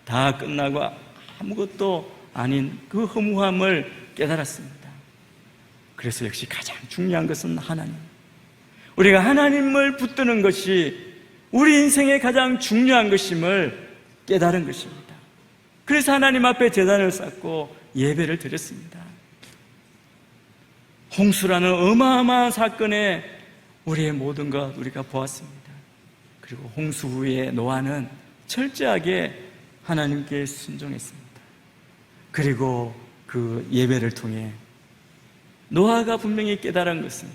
다 끝나고 아무것도 아닌 그 허무함을 깨달았습니다. 그래서 역시 가장 중요한 것은 하나님. 우리가 하나님을 붙드는 것이 우리 인생의 가장 중요한 것임을 깨달은 것입니다. 그래서 하나님 앞에 제단을 쌓고 예배를 드렸습니다. 홍수라는 어마어마한 사건에 우리의 모든 것 우리가 보았습니다. 그리고 홍수 후에 노아는 철저하게 하나님께 순종했습니다. 그리고 그 예배를 통해 노아가 분명히 깨달은 것은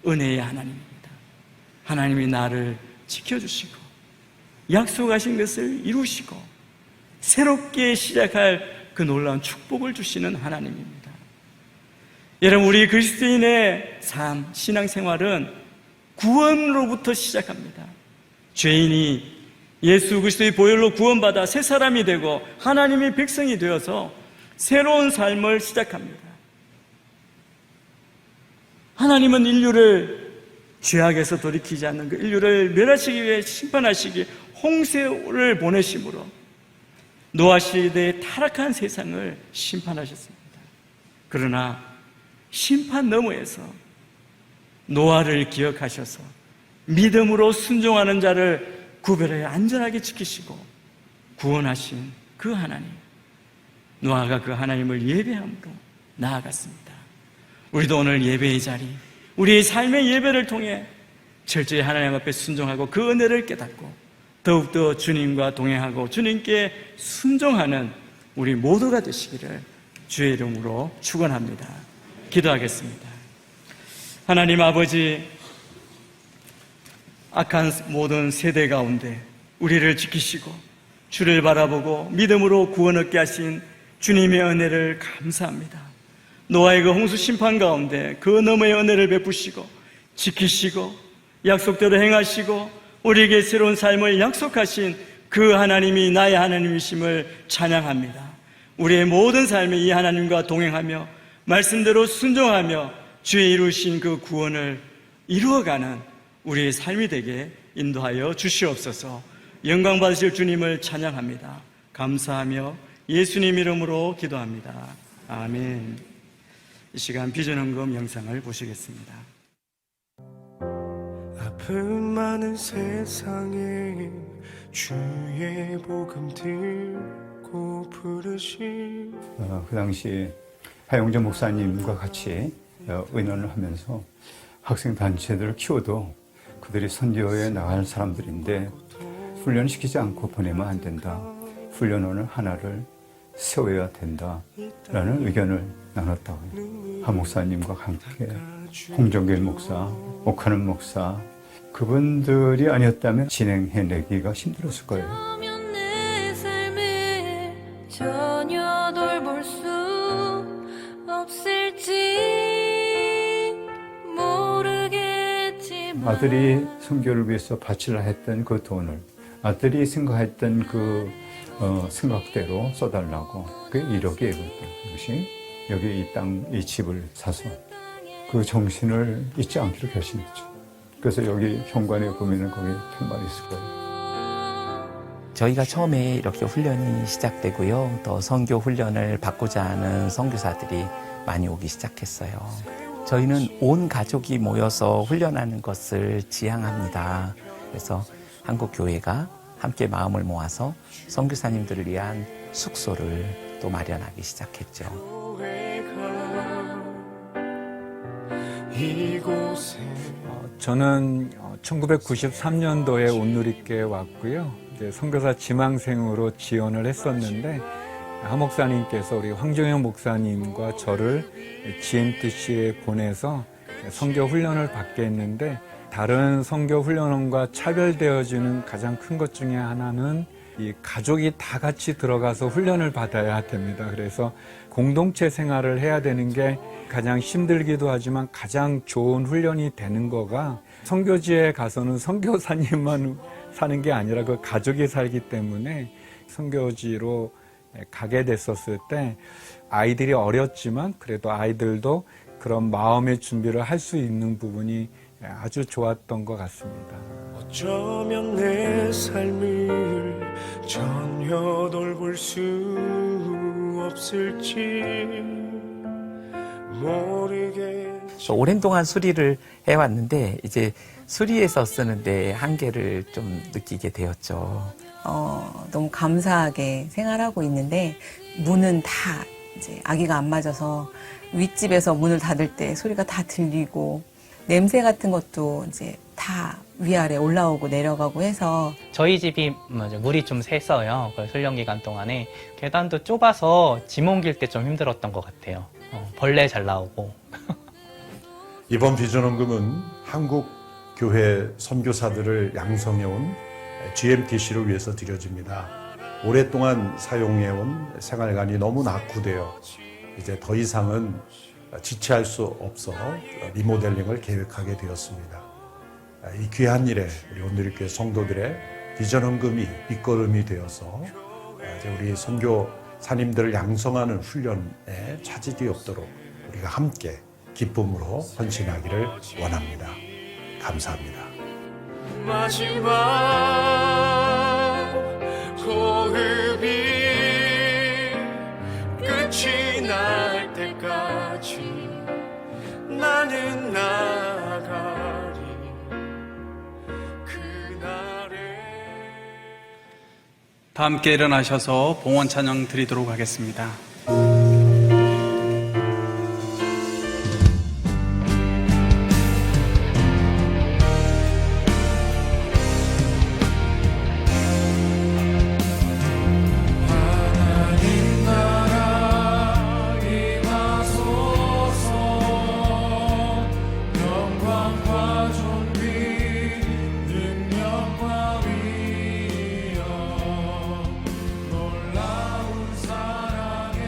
은혜의 하나님입니다. 하나님이 나를 지켜주시고 약속하신 것을 이루시고 새롭게 시작할 그 놀라운 축복을 주시는 하나님입니다. 여러분, 우리 그리스도인의 삶, 신앙생활은 구원으로부터 시작합니다. 죄인이 예수 그리스도의 보혈로 구원받아 새 사람이 되고 하나님의 백성이 되어서 새로운 삶을 시작합니다. 하나님은 인류를 죄악에서 돌이키지 않는 그 인류를 멸하시기 위해 심판하시기 홍수를 보내심으로 노아 시대의 타락한 세상을 심판하셨습니다. 그러나 심판 너머에서 노아를 기억하셔서 믿음으로 순종하는 자를 구별하여 안전하게 지키시고 구원하신 그 하나님, 노아가 그 하나님을 예배함으로 나아갔습니다. 우리도 오늘 예배의 자리, 우리의 삶의 예배를 통해 철저히 하나님 앞에 순종하고 그 은혜를 깨닫고 더욱더 주님과 동행하고 주님께 순종하는 우리 모두가 되시기를 주의 이름으로 축원합니다. 기도하겠습니다. 하나님 아버지, 악한 모든 세대 가운데 우리를 지키시고 주를 바라보고 믿음으로 구원 얻게 하신 주님의 은혜를 감사합니다. 노아의 그 홍수 심판 가운데 그 너머의 은혜를 베푸시고 지키시고 약속대로 행하시고 우리에게 새로운 삶을 약속하신 그 하나님이 나의 하나님이심을 찬양합니다. 우리의 모든 삶에 이 하나님과 동행하며 말씀대로 순종하며 주의 이루신 그 구원을 이루어가는 우리의 삶이 되게 인도하여 주시옵소서. 영광 받으실 주님을 찬양합니다. 감사하며 예수님 이름으로 기도합니다. 아멘. 이 시간 비전 헌금 영상을 보시겠습니다. 많은 세상에 주의 복음 들고 부르시. 그 당시 하용재 목사님과 같이 의논을 하면서 학생 단체들을 키워도 그들이 선교에 나갈 사람들인데 훈련시키지 않고 보내면 안 된다. 훈련원을 하나를 세워야 된다라는 의견을 나눴다고요. 하 목사님과 함께 홍정길 목사, 옥하는 목사 그분들이 아니었다면 진행해내기가 힘들었을 거예요. 내 삶을 전혀 돌볼 수 없을지 모르겠지만 아들이 선교를 위해서 바치려 했던 그 돈을 아들이 생각했던 그 생각대로 써달라고 그게 1억이에요. 그것이 여기 이 땅, 이 집을 사서 그 정신을 잊지 않기로 결심했죠. 그래서 여기 현관에 보면은 거기 편말이 있을 거예요. 저희가 처음에 이렇게 훈련이 시작되고요. 또 선교 훈련을 받고자 하는 선교사들이 많이 오기 시작했어요. 저희는 온 가족이 모여서 훈련하는 것을 지향합니다. 그래서 한국 교회가 함께 마음을 모아서 선교사님들을 위한 숙소를 또 마련하기 시작했죠. 저는 1993년도에 온누리교회에 왔고요. 이제 선교사 지망생으로 지원을 했었는데 하 목사님께서 우리 황종현 목사님과 저를 GMTC에 보내서 선교 훈련을 받게 했는데 다른 선교 훈련원과 차별되어지는 가장 큰 것 중에 하나는 이 가족이 다 같이 들어가서 훈련을 받아야 됩니다. 그래서 공동체 생활을 해야 되는 게 가장 힘들기도 하지만 가장 좋은 훈련이 되는 거가 선교지에 가서는 선교사님만 사는 게 아니라 그 가족이 살기 때문에 선교지로 가게 됐었을 때 아이들이 어렸지만 그래도 아이들도 그런 마음의 준비를 할 수 있는 부분이 아주 좋았던 것 같습니다. 어쩌면 내 삶을 전혀 돌볼 수 없을지 모르겠지. 오랜 동안 수리를 해왔는데 이제 수리해서 쓰는데 한계를 좀 느끼게 되었죠. 너무 감사하게 생활하고 있는데 문은 다 이제 아기가 안 맞아서 윗집에서 문을 닫을 때 소리가 다 들리고 냄새 같은 것도 이제 다 위아래 올라오고 내려가고 해서 저희 집이 물이 좀 새서요. 그 훈련 기간 동안에 계단도 좁아서 짐 옮길 때 좀 힘들었던 것 같아요. 벌레 잘 나오고. 이번 비전헌금은 한국 교회 선교사들을 양성해온 GMTC를 위해서 드려집니다. 오랫동안 사용해온 생활관이 너무 낙후되어 이제 더 이상은 지체할 수 없어 리모델링을 계획하게 되었습니다. 이 귀한 일에 우리 온누리교회 성도들의 비전헌금이 밑거름이 되어서 이제 우리 선교사님들을 양성하는 훈련에 차질이 없도록 우리가 함께 기쁨으로 헌신하기를 원합니다. 감사합니다. 마지막 호흡이 끝이 날 때까지 나는 나가리 그날에. 다 함께 일어나셔서 봉헌 찬양 드리도록 하겠습니다. 영광과 존귀 능력과 위엄 놀라운 사랑의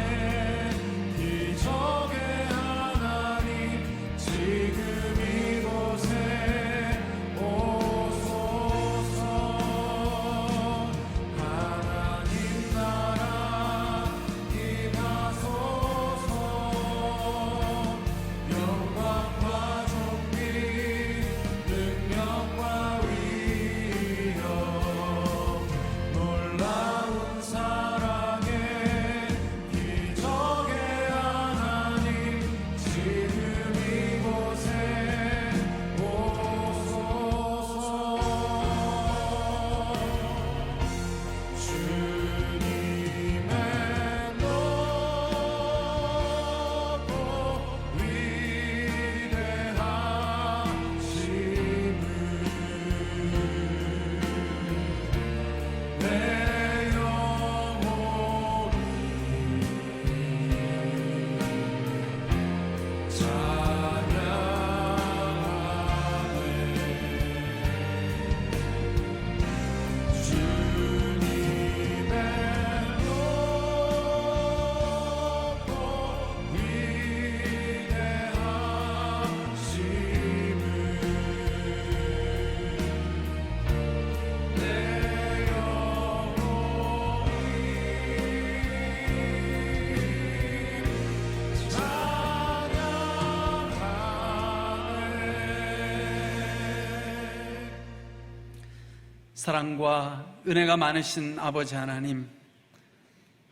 사랑과 은혜가 많으신 아버지 하나님,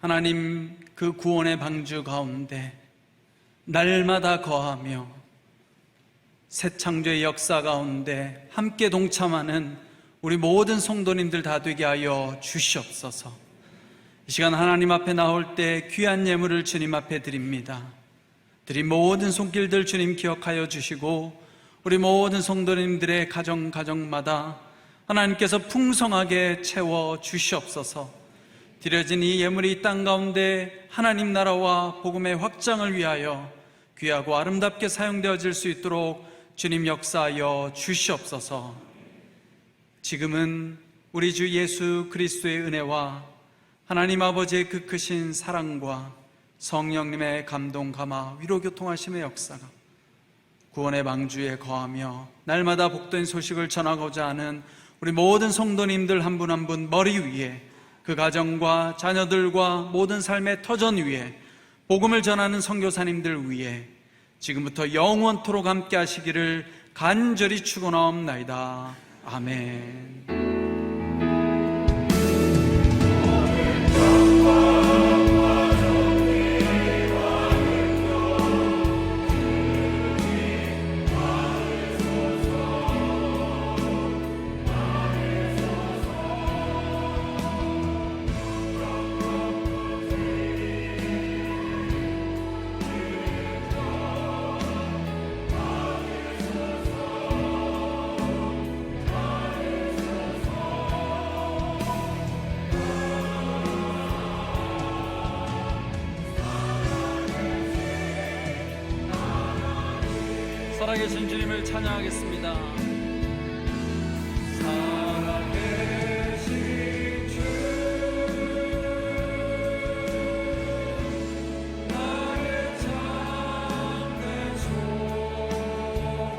하나님 그 구원의 방주 가운데 날마다 거하며 새 창조의 역사 가운데 함께 동참하는 우리 모든 성도님들 다 되게 하여 주시옵소서. 이 시간 하나님 앞에 나올 때 귀한 예물을 주님 앞에 드립니다. 드린 모든 손길들 주님 기억하여 주시고 우리 모든 성도님들의 가정마다 하나님께서 풍성하게 채워 주시옵소서. 드려진 이 예물이 이 땅 가운데 하나님 나라와 복음의 확장을 위하여 귀하고 아름답게 사용되어질 수 있도록 주님 역사하여 주시옵소서. 지금은 우리 주 예수 그리스도의 은혜와 하나님 아버지의 그 크신 사랑과 성령님의 감동 감화 위로 교통하심의 역사가 구원의 방주에 거하며 날마다 복된 소식을 전하고자 하는 우리 모든 성도님들 한 분 한 분 머리 위에, 그 가정과 자녀들과 모든 삶의 터전 위에, 복음을 전하는 선교사님들 위에 지금부터 영원토록 함께 하시기를 간절히 축원하옵나이다. 아멘. 살아계신 주님을 찬양하겠습니다. 살아계신 주, 나의 참된 소망,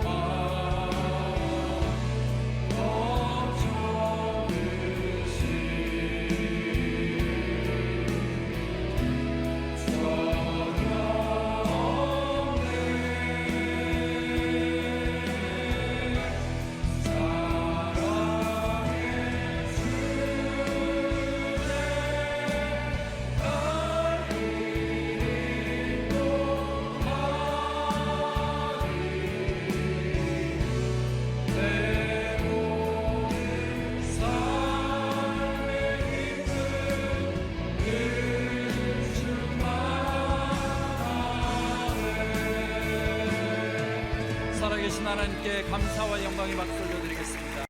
살아계신 하나님께 감사와 영광의 박수를